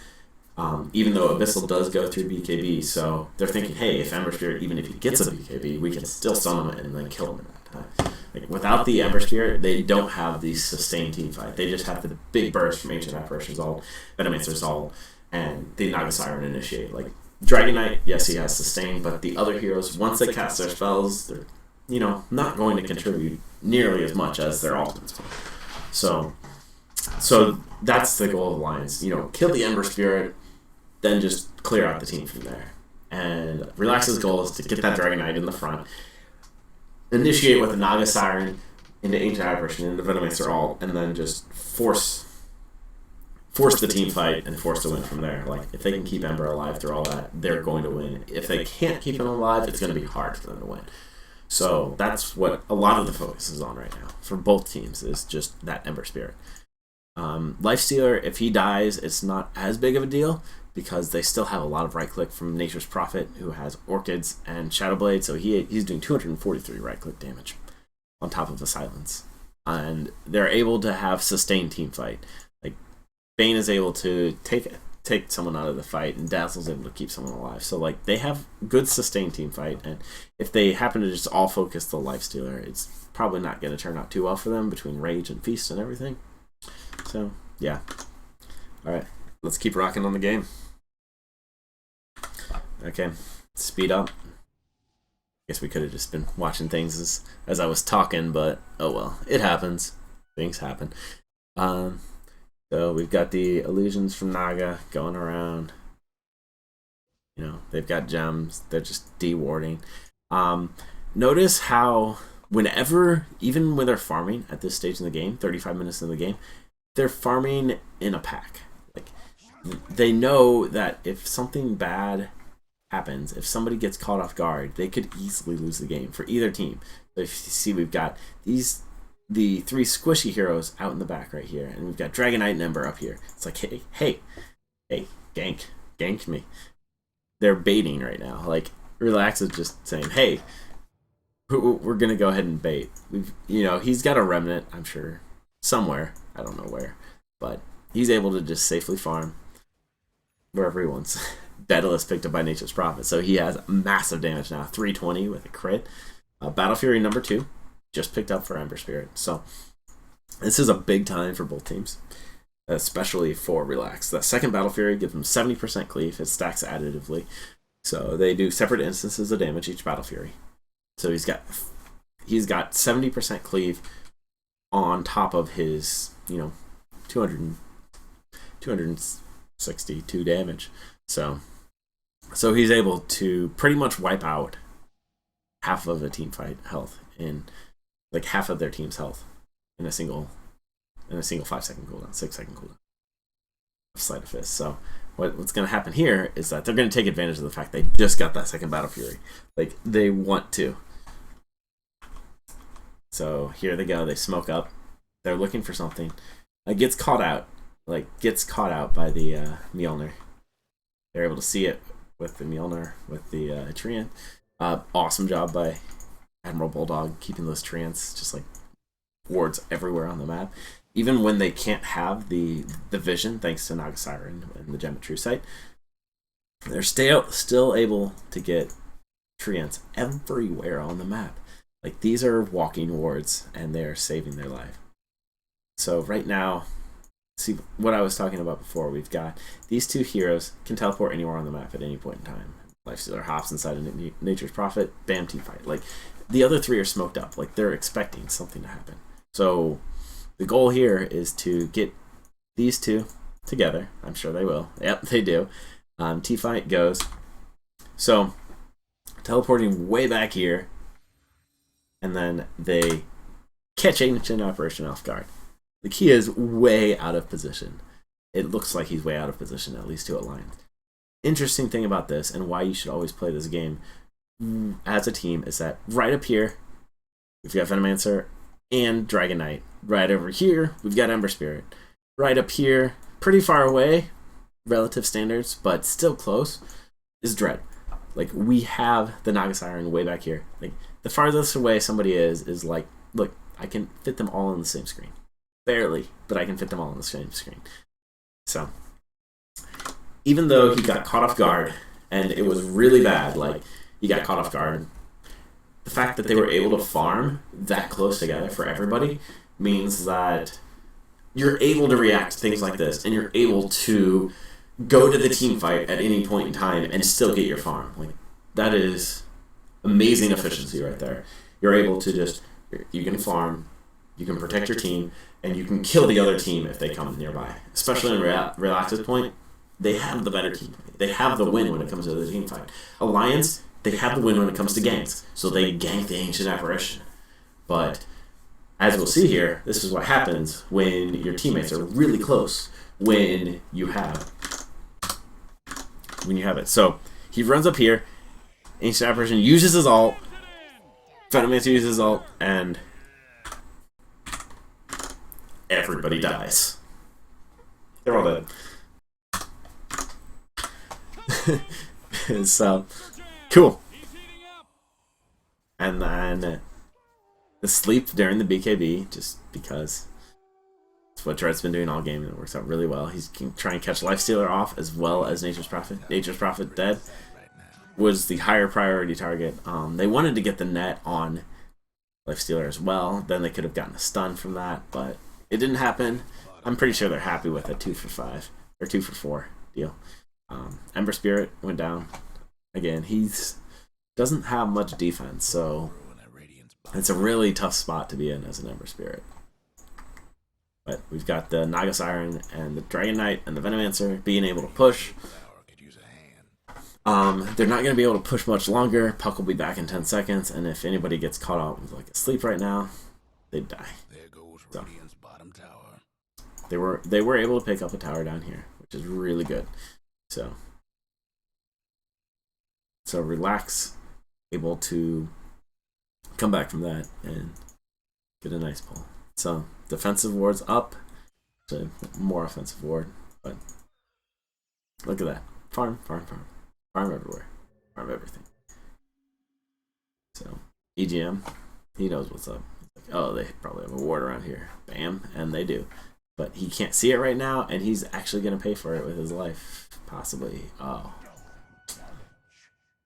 [SPEAKER 1] Even though Abyssal does go through BKB, so they're thinking, hey, if Ember Spirit, even if he gets a BKB, we can still summon him and then kill him at that time. Like without the Ember Spirit, they don't have the sustained team fight. They just have the big burst from Ancient Apparition's ult, Venomancer's ult, and the Naga Siren initiate. Like Dragon Knight, yes, he has sustain, but the other heroes, once they cast their spells, they're not going to contribute nearly as much as their ultimates. So that's the goal of Aliiance. Kill the Ember Spirit, then just clear out the team from there. And Relax's goal is to get that Dragon Knight in the front, initiate with the Naga Siren into Ancient Apparition, into Venomancer ult, and then just force the team fight and force to win from there. Like, if they can keep Ember alive through all that, they're going to win. If they can't keep him alive, it's going to be hard for them to win. So that's what a lot of the focus is on right now for both teams, is just that Ember Spirit. Lifestealer, if he dies, it's not as big of a deal because they still have a lot of right-click from Nature's Prophet, who has Orchids and Shadowblade, so he's doing 243 right-click damage on top of a Silence. And they're able to have sustained team fight. Like, Bane is able to take someone out of the fight, and Dazzle's able to keep someone alive. So, like, they have good sustained team fight, and if they happen to just all focus the Lifestealer, it's probably not going to turn out too well for them between Rage and Feast and everything. So, yeah. Alright, let's keep rocking on the game. Okay, speed up. Guess we could have just been watching things as I was talking, but oh well, it happens. Things happen. So we've got the illusions from Naga going around. They've got gems. They're just dewarding. Notice how whenever, even when they're farming at this stage in the game, 35 minutes in the game, they're farming in a pack. Like, they know that if something bad happens, if somebody gets caught off guard, they could easily lose the game for either team. So if you see, we've got the 3 squishy heroes out in the back right here, and we've got Dragon Knight and Ember up here. It's like, hey, gank me. They're baiting right now. Like, Relax is just saying, hey, we're gonna go ahead and bait. He's got a remnant, I'm sure, somewhere. I don't know where, but he's able to just safely farm wherever he wants. Daedalus picked up by Nature's Prophet, so he has massive damage now, 320 with a crit. Battle Fury number 2 just picked up for Ember Spirit, so this is a big time for both teams, especially for Relax. The second Battle Fury gives him 70% cleave. It stacks additively, so they do separate instances of damage each Battle Fury. So he's got 70% cleave on top of his 262 damage. So he's able to pretty much wipe out half of a team fight health in, like, half of their team's health in a single 5-second cooldown, 6-second cooldown. Sleight of Fist. So what's going to happen here is that they're going to take advantage of the fact they just got that second Battle Fury. Like, they want to. So here they go. They smoke up. They're looking for something. Gets caught out by the Mjolnir. They're able to see it with the Mjolnir, with the Treant. Awesome job by Admiral Bulldog keeping those Treants just like wards everywhere on the map. Even when they can't have the vision, thanks to Naga Siren and the Gem of True Sight, they're still able to get Treants everywhere on the map. Like, these are walking wards, and they're saving their life. So right now, see what I was talking about before. We've got these 2 heroes can teleport anywhere on the map at any point in time. Lifestealer hops inside of Nature's Prophet, bam, team fight. Like, the other 3 are smoked up. Like, they're expecting something to happen. So the goal here is to get these 2 together. I'm sure they will. Yep, they do. Team fight goes. So teleporting way back here, and then they catch Ancient Apparition off guard. The key is way out of position. It looks like he's way out of position, at least to Aliiance. Interesting thing about this, and why you should always play this game as a team, is that right up here, we've got Venomancer and Dragon Knight. Right over here, we've got Ember Spirit. Right up here, pretty far away, relative standards, but still close, is Dread. Like, we have the Naga Siren way back here. Like, the farthest away somebody is like, look, I can fit them all on the same screen. Barely, but I can fit them all on the same screen. So, even though he got caught off guard, and it was really bad, like, he got caught off guard, the fact that they were able to farm that close together for everybody means that you're able to react to things like this, and you're able to go to the team fight at any point in time and still get your farm. Like, that is amazing efficiency right there. You're able to just, you can farm, you can protect your team, and you can kill the other team if they come nearby. Especially in Relax's point, they have the better team. They have the win when it comes to the team fight. Aliiance, they have the win when it comes to ganks, so they gank the Ancient Apparition. But as we'll see here, this is what happens when your teammates are really close when you have it. So he runs up here, Ancient Apparition uses his ult, Venomancer uses his ult, and everybody dies. They're all dead. So, cool. And then the sleep during the BKB, just because it's what Dread's been doing all game, and it works out really well. He's trying to catch Lifestealer off as well as Nature's Prophet. Nature's Prophet dead was the higher priority target. They wanted to get the net on Lifestealer as well. Then they could have gotten a stun from that, but it didn't happen. I'm pretty sure they're happy with a 2 for 5 or 2 for 4 deal. Ember Spirit went down again. He's doesn't have much defense, so it's a really tough spot to be in as an Ember Spirit. But we've got the Naga Siren and the Dragon Knight and the Venomancer being able to push. They're not going to be able to push much longer. Puck will be back in 10 seconds, and if anybody gets caught out with like a sleep right now, they'd die. So, they were able to pick up a tower down here, which is really good. So Relax able to come back from that and get a nice pull. So defensive ward's up, so more offensive ward, but look at that. Farm everywhere. Farm everything. So EGM, he knows what's up. He's like, oh, they probably have a ward around here. Bam, and they do. But he can't see it right now, and he's actually going to pay for it with his life, possibly. Oh.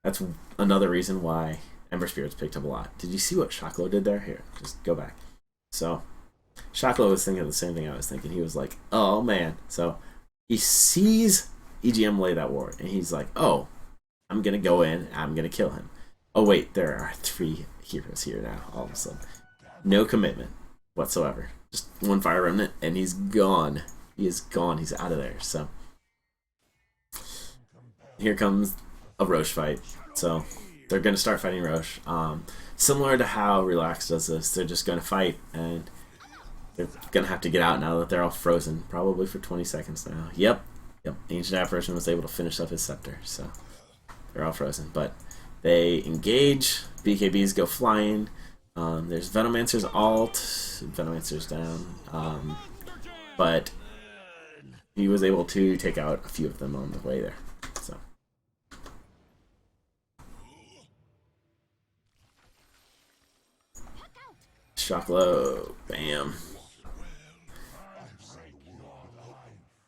[SPEAKER 1] That's another reason why Ember Spirit's picked up a lot. Did you see what Shocklow did there? Here, just go back. So, Shocklow was thinking the same thing I was thinking. He was like, oh, man. So, he sees EGM lay that ward, and he's like, oh, I'm going to go in, I'm going to kill him. Oh, wait, there are 3 heroes here now, all of a sudden. No commitment whatsoever. Just one Fire Remnant, and he's gone. He is gone. He's out of there. So, here comes a Roche fight. So, they're going to start fighting Roche. Similar to how Relax does this, they're just going to fight, and they're going to have to get out now that they're all frozen. Probably for 20 seconds now. Yep. Ancient Apparition was able to finish up his scepter, so they're all frozen. But they engage. BKBs go flying. There's Venomancer's ult. Venomancer's down. But he was able to take out a few of them on the way there. So. Shocklow. Bam.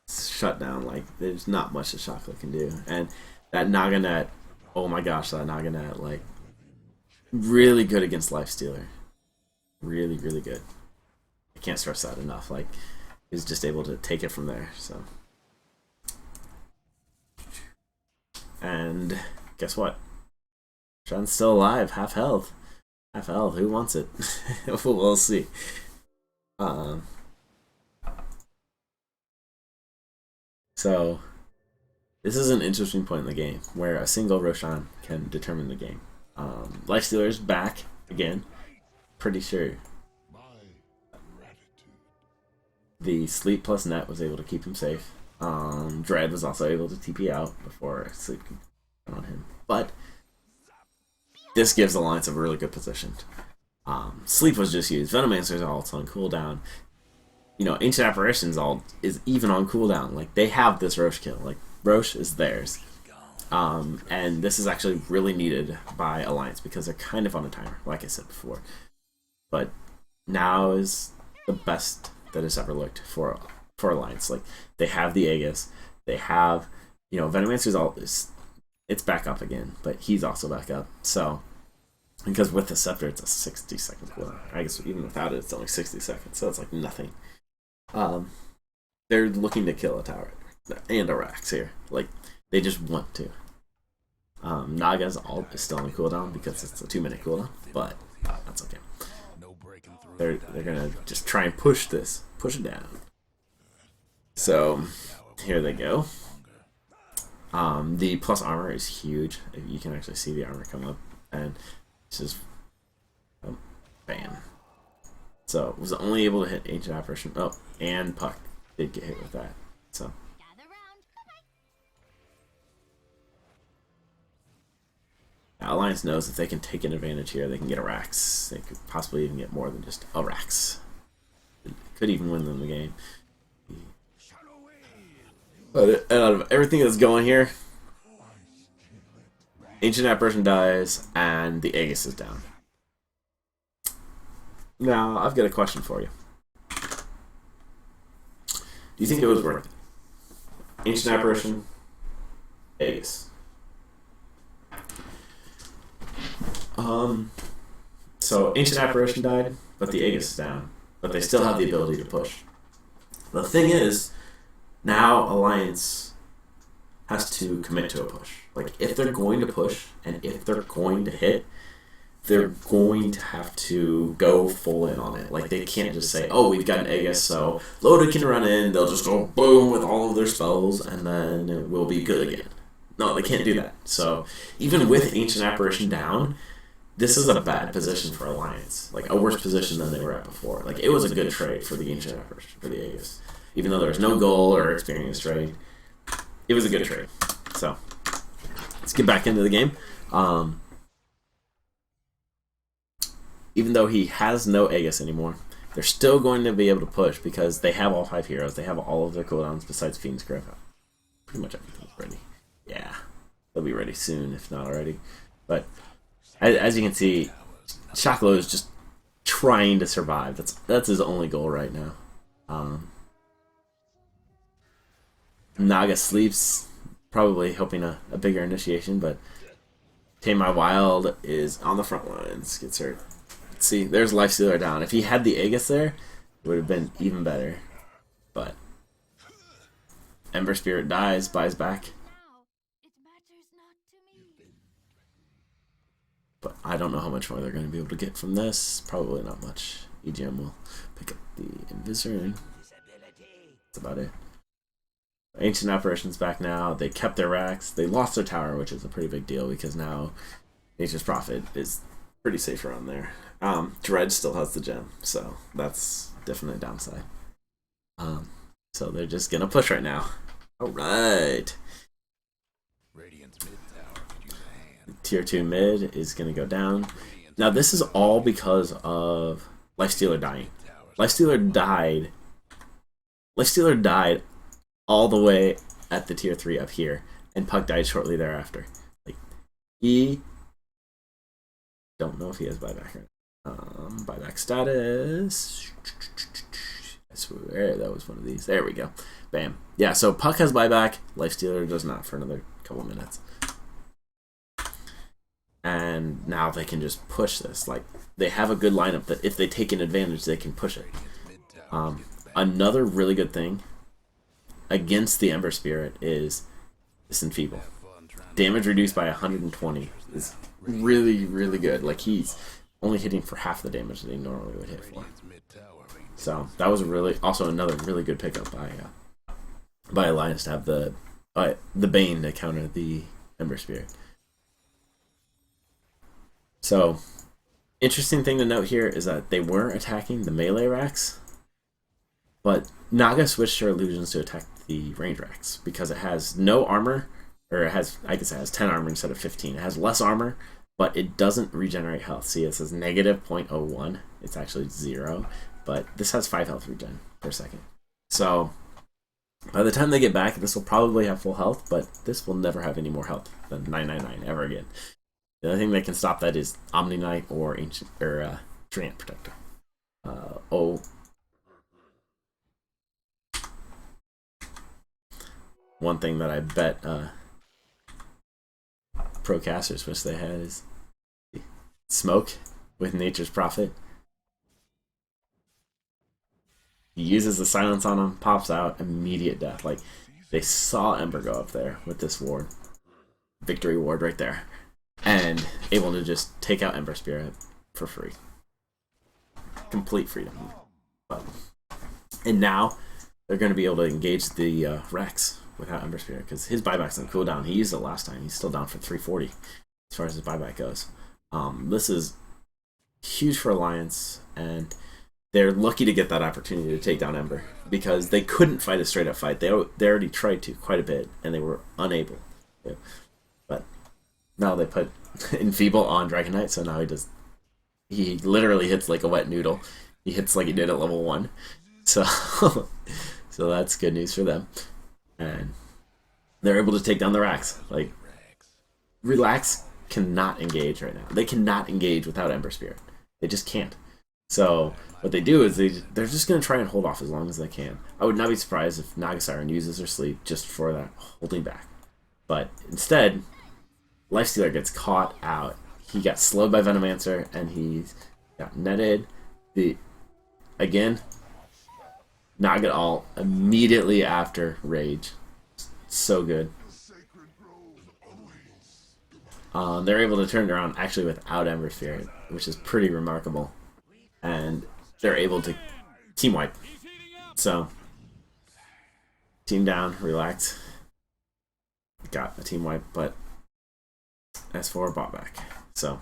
[SPEAKER 1] Shut down. Like, there's not much that Shocklow can do. And that Naganet, oh my gosh, that Naganet, like, really good against Lifestealer. Really, really good. I can't stress that enough. Like, he's just able to take it from there. So, and guess what? Sean's still alive, half health. Half health. Who wants it? We'll see. So, this is an interesting point in the game where a single Roshan can determine the game. Lifestealer's back again. Pretty sure the sleep plus net was able to keep him safe. Dread was also able to TP out before sleep could come on him. But this gives Aliiance a really good position. Sleep was just used. Venomancer's ult on cooldown. You know, Ancient Apparition's ult is even on cooldown. Like, they have this Roche kill. Like, Roche is theirs. And this is actually really needed by Aliiance because they're kind of on a timer, like I said before. But now is the best that it's ever looked for Aliiance. Like, they have the Aegis. They have, you know, Venomancer's ult is, it's back up again, but he's also back up. So, Because with the scepter, it's a 60-second cooldown. I guess even without it, it's only 60 seconds, so it's like nothing. They're looking to kill a tower and a Rax here. Like, they just want to. Naga's ult is still on cooldown because it's a 2-minute cooldown, but that's okay. They're gonna just try and push this, push it down. So here they go. The plus armor is huge. You can actually see the armor come up, and it's just bam. So was only able to hit Ancient Apparition. Oh, and Puck did get hit with that. So. Aliiance knows if they can take an advantage here, they can get a Rax. They could possibly even get more than just a Rax. Could even win them the game. But out of everything that's going here, Ancient Apparition dies, and the Aegis is down. Now, I've got a question for you. Do you think it was worth it? Ancient Apparition, Aegis. So Ancient Apparition died, but the Aegis is down. But they still have the ability to push. The thing is, now Aliiance has to commit to a push. Like, if they're going to push, and if they're going to hit, they're going to have to go full in on it. Like, they can't just say, oh, we've got an Aegis, so Loda can run in, they'll just go boom with all of their spells, and then we'll be good again. No, they can't do that. So, even with Ancient Apparition down, this is a bad position for Aliiance. Like, a worse position than they were at before. Like, it was a good trade for the Ancient Apparition, for the Aegis. Even though there was no goal or experience trade, it was a good trade. So, let's get back into the game. Even though he has no Aegis anymore, they're still going to be able to push because they have all 5 heroes. They have all of their cooldowns besides Fiend's Grip. Pretty much everything's ready. Yeah, they'll be ready soon, if not already. But as you can see, Shaklo is just trying to survive. That's his only goal right now. Naga sleeps, probably hoping a bigger initiation, but Tame My Wild is on the front lines. Gets hurt. See, there's Lifestealer down. If he had the Aegis there, it would have been even better. But Ember Spirit dies, buys back. But I don't know how much more they're going to be able to get from this. Probably not much. EGM will pick up the Invisor, and that's about it. Ancient Apparition's back now. They kept their Rax. They lost their tower, which is a pretty big deal because now Nature's Prophet is pretty safe around there. Dredge still has the gem, so that's definitely a downside. So they're just going to push right now. Alright. Tier 2 mid is going to go down. Now this is all because of Lifestealer dying. Lifestealer died all the way at the tier 3 up here, and Puck died shortly thereafter. Like, he don't know if he has buyback or buyback status. I swear that was one of these. There we go. Bam. Yeah, so Puck has buyback, Lifestealer does not for another couple minutes. And now they can just push this. Like, they have a good lineup that if they take an advantage, they can push it. Another really good thing against the Ember Spirit is Disenfeeble. Damage reduced by 120 is really, really good. Like, he's only hitting for half the damage that he normally would hit for. So that was also another really good pickup by Aliiance to have the Bane to counter the Ember Spirit. So, interesting thing to note here is that they were attacking the melee Rax, but Naga switched her illusions to attack the range Rax because it has no armor, or I guess it has 10 armor instead of 15. It has less armor, but it doesn't regenerate health. See, it says negative 0.01. It's actually 0, but this has 5 health regen per second. So, by the time they get back, this will probably have full health, but this will never have any more health than 999 ever again. The only thing that can stop that is Omni Knight or Treant Protector. One thing that I bet pro casters wish they had is smoke with Nature's Prophet. He uses the silence on him, pops out, immediate death. Like, they saw Ember go up there with this ward. Victory ward right there. And able to just take out Ember Spirit for free. Complete freedom. But, and now, they're going to be able to engage the Rex without Ember Spirit, because his buyback's on cooldown. He used it last time. He's still down for 340 as far as his buyback goes. This is huge for Aliiance, and they're lucky to get that opportunity to take down Ember, because they couldn't fight a straight up fight. They already tried to quite a bit, and they were unable to. But now they put Enfeeble on Dragon Knight, so now he literally hits like a wet noodle. He hits like he did at level 1. So so that's good news for them. And they're able to take down the Rax. Like, Relax cannot engage right now. They cannot engage without Ember Spirit. They just can't. So what they do is they're just going to try and hold off as long as they can. I would not be surprised if Naga Siren uses her sleep just for that holding back. But instead, Lifestealer gets caught out. He got slowed by Venomancer, and he got netted. Again, Naga ult immediately after Rage. So good. They're able to turn it around actually without Ember Spirit, which is pretty remarkable. And they're able to team wipe. So, team down, relax. Got a team wipe, but S4 bought back. So,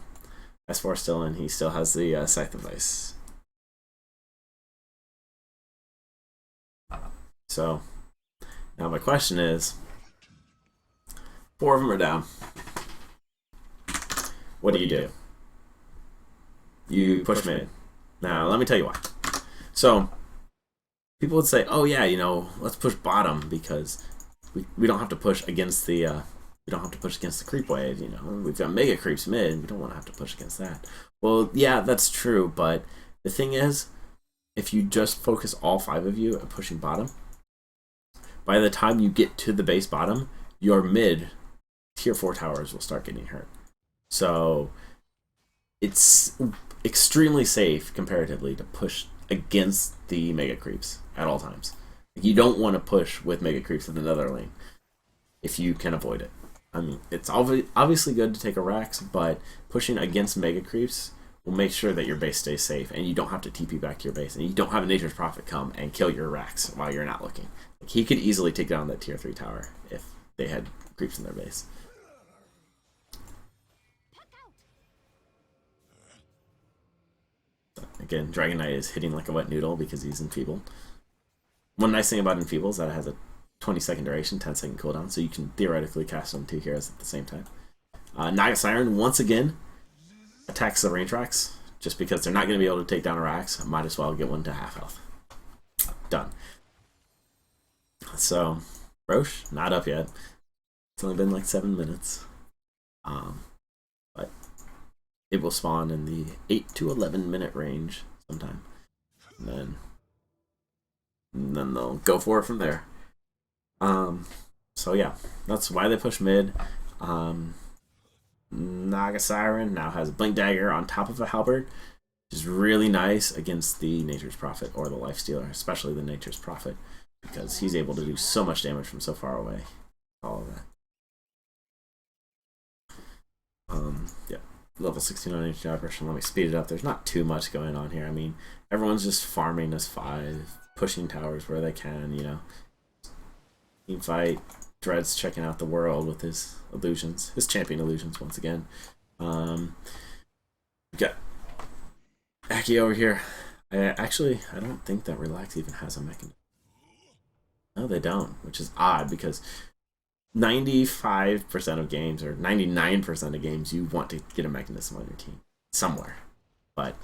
[SPEAKER 1] S4 still in. He still has the Scythe of Ice. So, now my question is, 4 of them are down. What do you do? You push mid. Now, let me tell you why. So, people would say, oh yeah, let's push bottom, because we don't have to push against the creep wave, We've got mega creeps mid, we don't want to have to push against that. Well, yeah, that's true, but the thing is, if you just focus all 5 of you at pushing bottom, by the time you get to the base bottom, your mid tier 4 towers will start getting hurt. So it's extremely safe comparatively to push against the mega creeps at all times. You don't want to push with mega creeps in another lane if you can avoid it. I mean, it's obviously good to take a Rax, but pushing against mega creeps will make sure that your base stays safe, and you don't have to TP back to your base, and you don't have a Nature's Prophet come and kill your Rax while you're not looking. Like, he could easily take down that tier 3 tower if they had creeps in their base. Again, Dragon Knight is hitting like a wet noodle because he's enfeebled. One nice thing about Enfeeble is that it has a 20-second duration, 10-second cooldown, so you can theoretically cast on 2 heroes at the same time. Naga Siren, once again, attacks the range Rax, just because they're not going to be able to take down a Rax. Might as well get one to half health. Done. So, Roche, not up yet. It's only been like 7 minutes. But it will spawn in the 8 to 11 minute range sometime. And then they'll go for it from there. So yeah, that's why they push mid. Naga Siren now has a Blink Dagger on top of a Halberd, which is really nice against the Nature's Prophet or the Lifestealer, especially the Nature's Prophet, because he's able to do so much damage from so far away. All of that. Yeah, level 69 HDI version. Let me speed it up. There's not too much going on here. I mean, everyone's just farming this 5, pushing towers where they can, Team fight. Dread's checking out the world with his illusions, his champion illusions once again. We got Aki over here. I don't think that Relax even has a mechanism. No, they don't, which is odd because 95% of games, or 99% of games, you want to get a mechanism on your team somewhere. But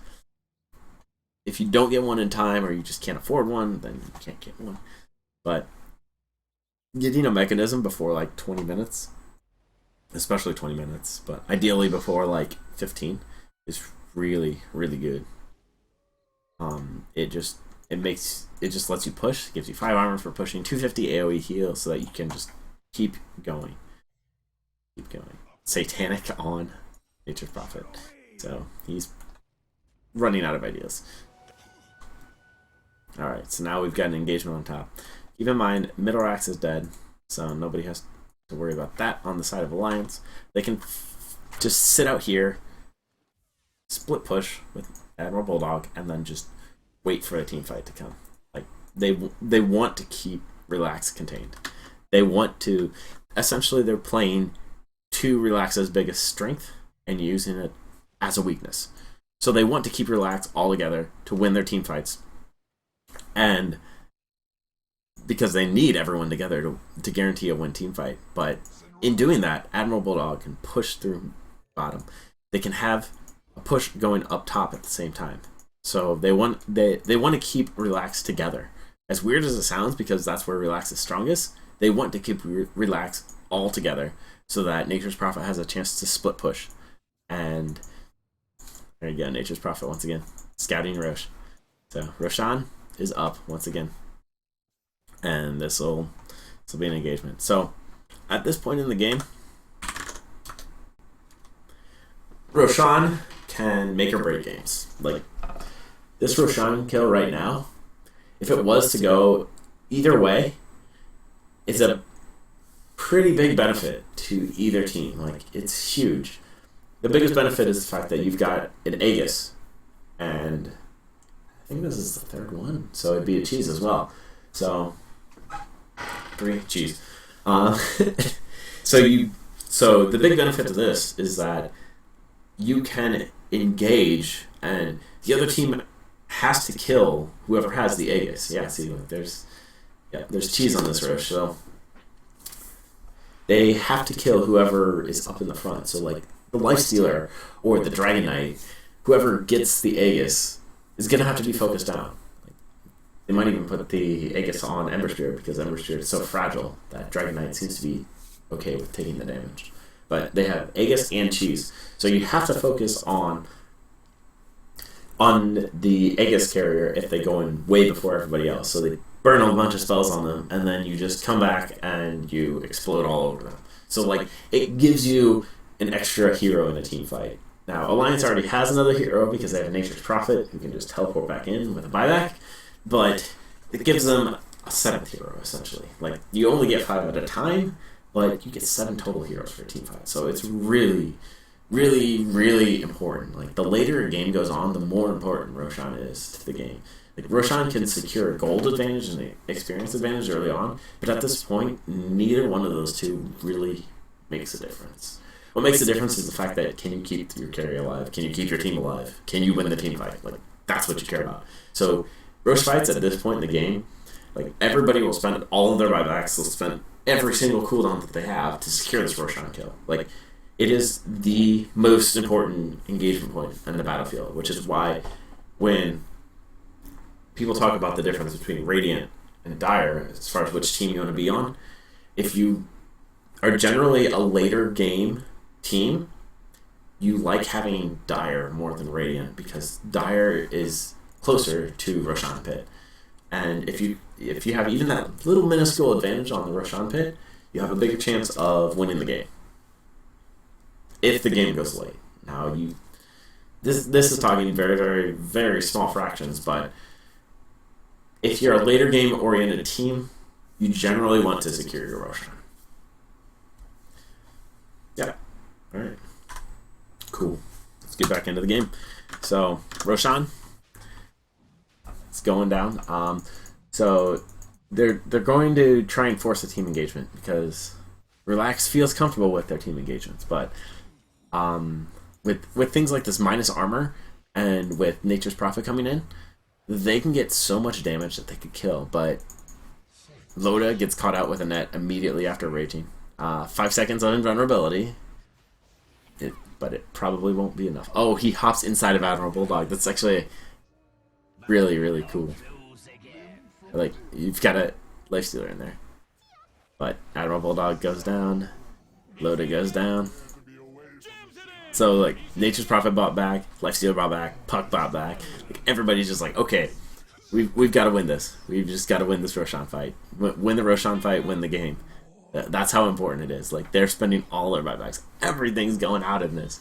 [SPEAKER 1] if you don't get one in time, or you just can't afford one, then you can't get one. But getting a mechanism before like 20 minutes, especially 20 minutes, but ideally before like 15, is really, really good. It just lets you push, gives you 5 armor for pushing, 250 AoE heal so that you can just keep going. Keep going. Satanic on Nature's Prophet. So he's running out of ideas. Alright, so now we've got an engagement on top. Keep in mind, middle axe is dead, so nobody has to worry about that on the side of Aliiance. They can just sit out here, split push with Admiral Bulldog, and then just wait for a team fight to come. Like they want to keep Relax contained. They want to, essentially they're playing to Relax's biggest strength and using it as a weakness. So they want to keep Relax all together to win their team fights. And because they need everyone together to guarantee a win team fight. But in doing that, Admiral Bulldog can push through bottom. They can have a push going up top at the same time. So they want to keep Relax together. As weird as it sounds, because that's where Relax is strongest, they want to keep Relax all together so that Nature's Prophet has a chance to split push. And there you go, Nature's Prophet once again, scouting Rosh. So Roshan is up once again. And this will be an engagement. So at this point in the game, Roshan can make or break games. Like this Roshan kill right now, if it was to go either way, it's a pretty big benefit to either team. Like it's huge. The biggest benefit is the fact that you've got an Aegis, and I think this is the third one, so it'd be a cheese as well. So 3 cheese. So the big benefit to this is that you can engage, and the other team has to kill whoever has the Aegis. Yeah, see, look, there's cheese on this Rosh, so they have to kill whoever is up in the front. So like the Lifestealer or the Dragon Knight, whoever gets the Aegis is gonna have to be focused down. They might even put the Aegis on Ember Spirit because Ember Spirit is so fragile that Dragon Knight seems to be okay with taking the damage. But they have Aegis and Cheese, so you have to focus on the Aegis carrier if they go in way before everybody else. So they burn a bunch of spells on them, and then you just come back and you explode all over them. So like it gives you an extra hero in a team fight. Now Aliiance already has another hero because they have Nature's Prophet who can just teleport back in with a buyback. But it gives them a 7th hero, essentially. Like, you only get 5 at a time, but you get 7 total heroes for a team fight. So it's really, really, really important. Like, the later a game goes on, the more important Roshan is to the game. Like, Roshan can secure a gold advantage and an experience advantage early on, but at this point, neither one of those two really makes a difference. What makes the difference is the fact that can you keep your carry alive? Can you keep your team alive? Can you win the team fight? Like, that's what you care about. So Rosh fights at this point in the game, like everybody will spend all of their buybacks, they'll spend every single cooldown that they have to secure this Roshan kill. Like, it is the most important engagement point in the battlefield, which is why when people talk about the difference between Radiant and Dire, as far as which team you want to be on, if you are generally a later game team, you like having Dire more than Radiant because Dire is closer to Roshan Pit. And if you have even that little minuscule advantage on the Roshan Pit, you have a bigger chance of winning the game. If the game goes late. Now this is talking very, very, very small fractions, but if you're a later game oriented team, you generally want to secure your Roshan. Yeah. Alright. Cool. Let's get back into the game. So Roshan, it's going down. So they're going to try and force a team engagement because Relax feels comfortable with their team engagements, but with things like this minus armor and with Nature's Prophet coming in, they can get so much damage that they could kill. But Loda gets caught out with a net immediately after raging. 5 seconds of invulnerability. But it probably won't be enough. Oh, he hops inside of Admiral Bulldog. That's actually really, really cool. Like, you've got a Lifestealer in there. But Admiral Bulldog goes down. Loda goes down. So, like, Nature's Prophet bought back. Lifestealer bought back. Puck bought back. Like, everybody's just like, okay, we've got to win this. We've just got to win this Roshan fight. Win the Roshan fight, win the game. That's how important it is. Like, they're spending all their buybacks. Everything's going out in this.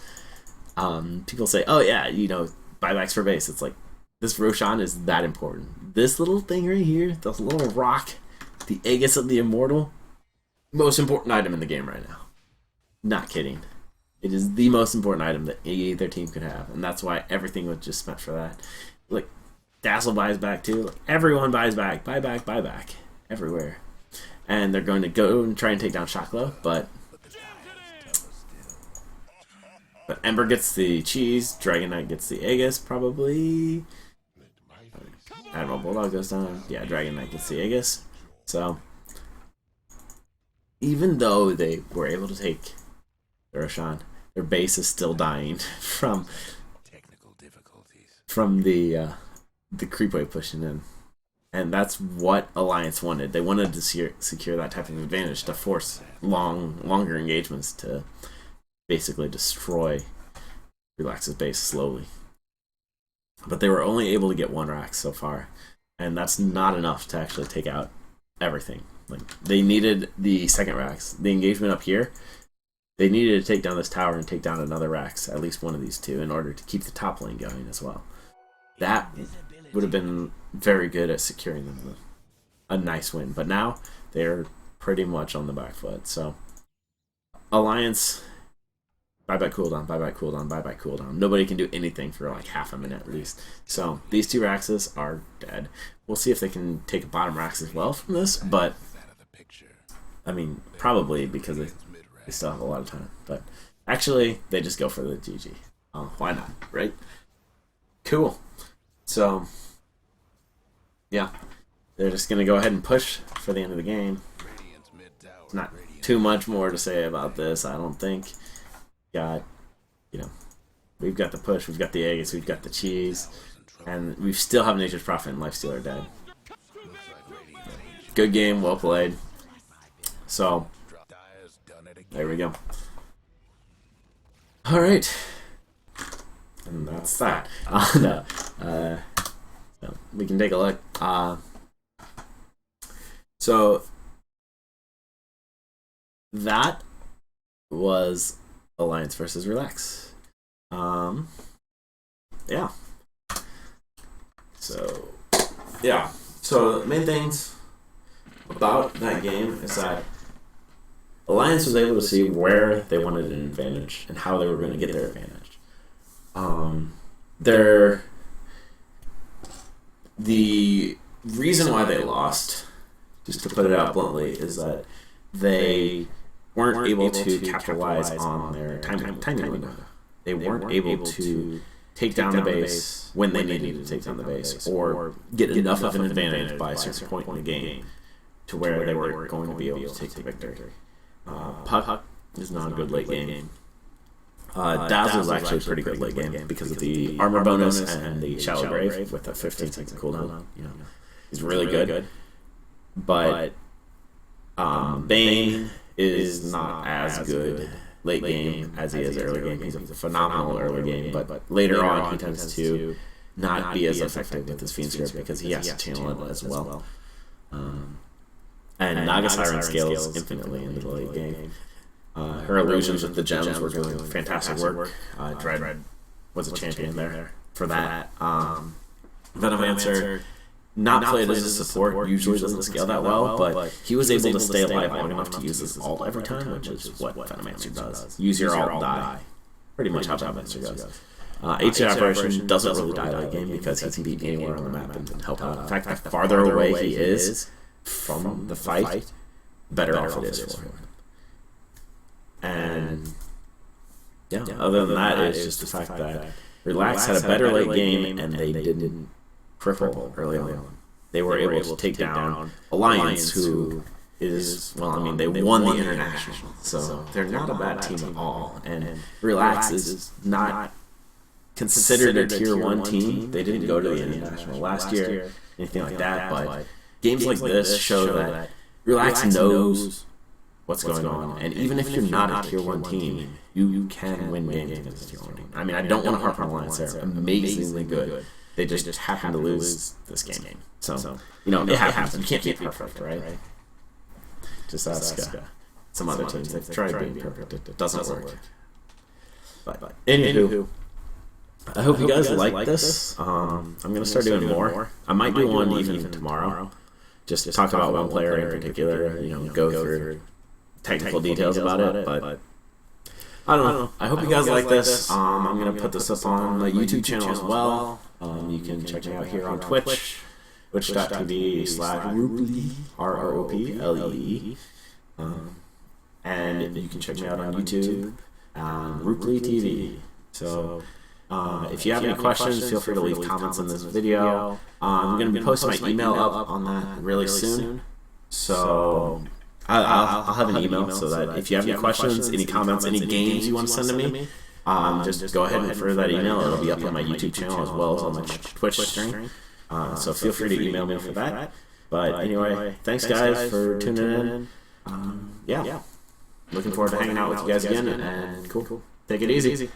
[SPEAKER 1] People say, oh yeah, you know, buybacks for base. It's like, this Roshan is that important. This little thing right here, this little rock, the Aegis of the Immortal, most important item in the game right now. Not kidding. It is the most important item that either team could have, and that's why everything was just spent for that. Like, Dazzle buys back too. Like, everyone buys back. Buy back. Everywhere. And they're going to go and try and take down Shakla, but Ember gets the cheese, Dragon Knight gets the Aegis, probably. Admiral Bulldog goes down. Yeah, Dragon Knight gets the Aegis. So, even though they were able to take the Roshan, their base is still dying from
[SPEAKER 2] technical difficulties.
[SPEAKER 1] From the creep wave pushing in. And that's what Alliance wanted. They wanted to secure that type of advantage to force longer engagements to basically destroy Relax's base slowly. But they were only able to get one rack so far, and that's not enough to actually take out everything. Like, they needed the second racks. The engagement up here, they needed to take down this tower and take down another racks, at least one of these two, in order to keep the top lane going as well. That would have been very good at securing them a nice win. But now they're pretty much on the back foot. So Alliance, buyback cooldown. Nobody can do anything for like half a minute at least. So these two Raxes are dead. We'll see if they can take a bottom Rax as well from this, but I mean, probably, because they still have a lot of time. But actually, they just go for the GG. Why not, right? Cool. So, yeah, they're just going to go ahead and push for the end of the game. Not too much more to say about this, I don't think. We've got the push, we've got the Aegis, we've got the cheese, and we still have Nature's Prophet and Lifestealer dead. Good game, well played. So, there we go. Alright. And that's that. So we can take a look. So that was Alliance versus Relax. Yeah. So the main things about that game is that Alliance was able to see where they wanted an advantage and how they were going to get their advantage. The reason why they lost, just to put it out bluntly, is that they weren't able to capitalize on their timing window. They weren't able to take down the base when they needed to take down the base, or get enough of an advantage by a certain point in the game to where they were going to be able to take the victory. Puck is not a good late game. Dazzle is actually pretty good late game because of the armor bonus and the Shallow Grave with a 15-second cooldown. He's really good. But Bane is not as good late game as he is early game. He's a phenomenal early game, but later on he tends to not be as effective with his Fiend Script because he has to channel it as well. And Naga Siren scales infinitely into the late game. Her illusions with the gems were doing fantastic work. Dread was a champion there for that. Venomancer, not played as a support, usually doesn't scale that well, but he was able to stay alive long enough to use his ult every time, which is what Venomancer does. Use your ult, die. Pretty much how Venomancer goes. HA Operation doesn't really die late game because he can be anywhere on the map and help out. In fact, the farther away he is from the fight, better off it is for him. And yeah, other than that, it's just the fact that Relax had a better late game and they didn't cripple early on. They were able to take down Aliiance, who is, well, I mean, they won the International, so they're not a bad team at all. And Relax is not considered a Tier 1 team. They didn't go to the International last year, anything like that, but games like this show that Relax knows what's going on, and even if you're not a Tier 1 team, you can win games against a Tier 1 team. I mean, I don't want to harp on Alliance, they're amazingly good. They just happen to lose this game. So it happens. You can't be perfect, right? Just ask some other teams. They've tried being perfect. It doesn't work. But anywho, I hope you guys like this. I'm gonna start doing more. I might do one even tomorrow. Just talk about one player in particular. Go through technical details about it. But I don't know. I hope you guys like this. I'm gonna put this up on my YouTube channel as well. You can check me out here on Twitch, twitch.tv/Rooplee, RoopleeTV. And you can check me out on YouTube, RoopleeTV. So, if you have any questions, feel free to leave comments on this video. I'm going to be posting my email up on that really soon. So, I'll have an email so that if you have any questions, any comments, any games you want to send to me, just go ahead and refer to that email. It'll be up on my YouTube channel as well as on my Twitch stream. So feel free to email me for that. But anyway, thanks guys for tuning in. Yeah. Looking forward to hanging out with you guys again. And cool. Take it easy.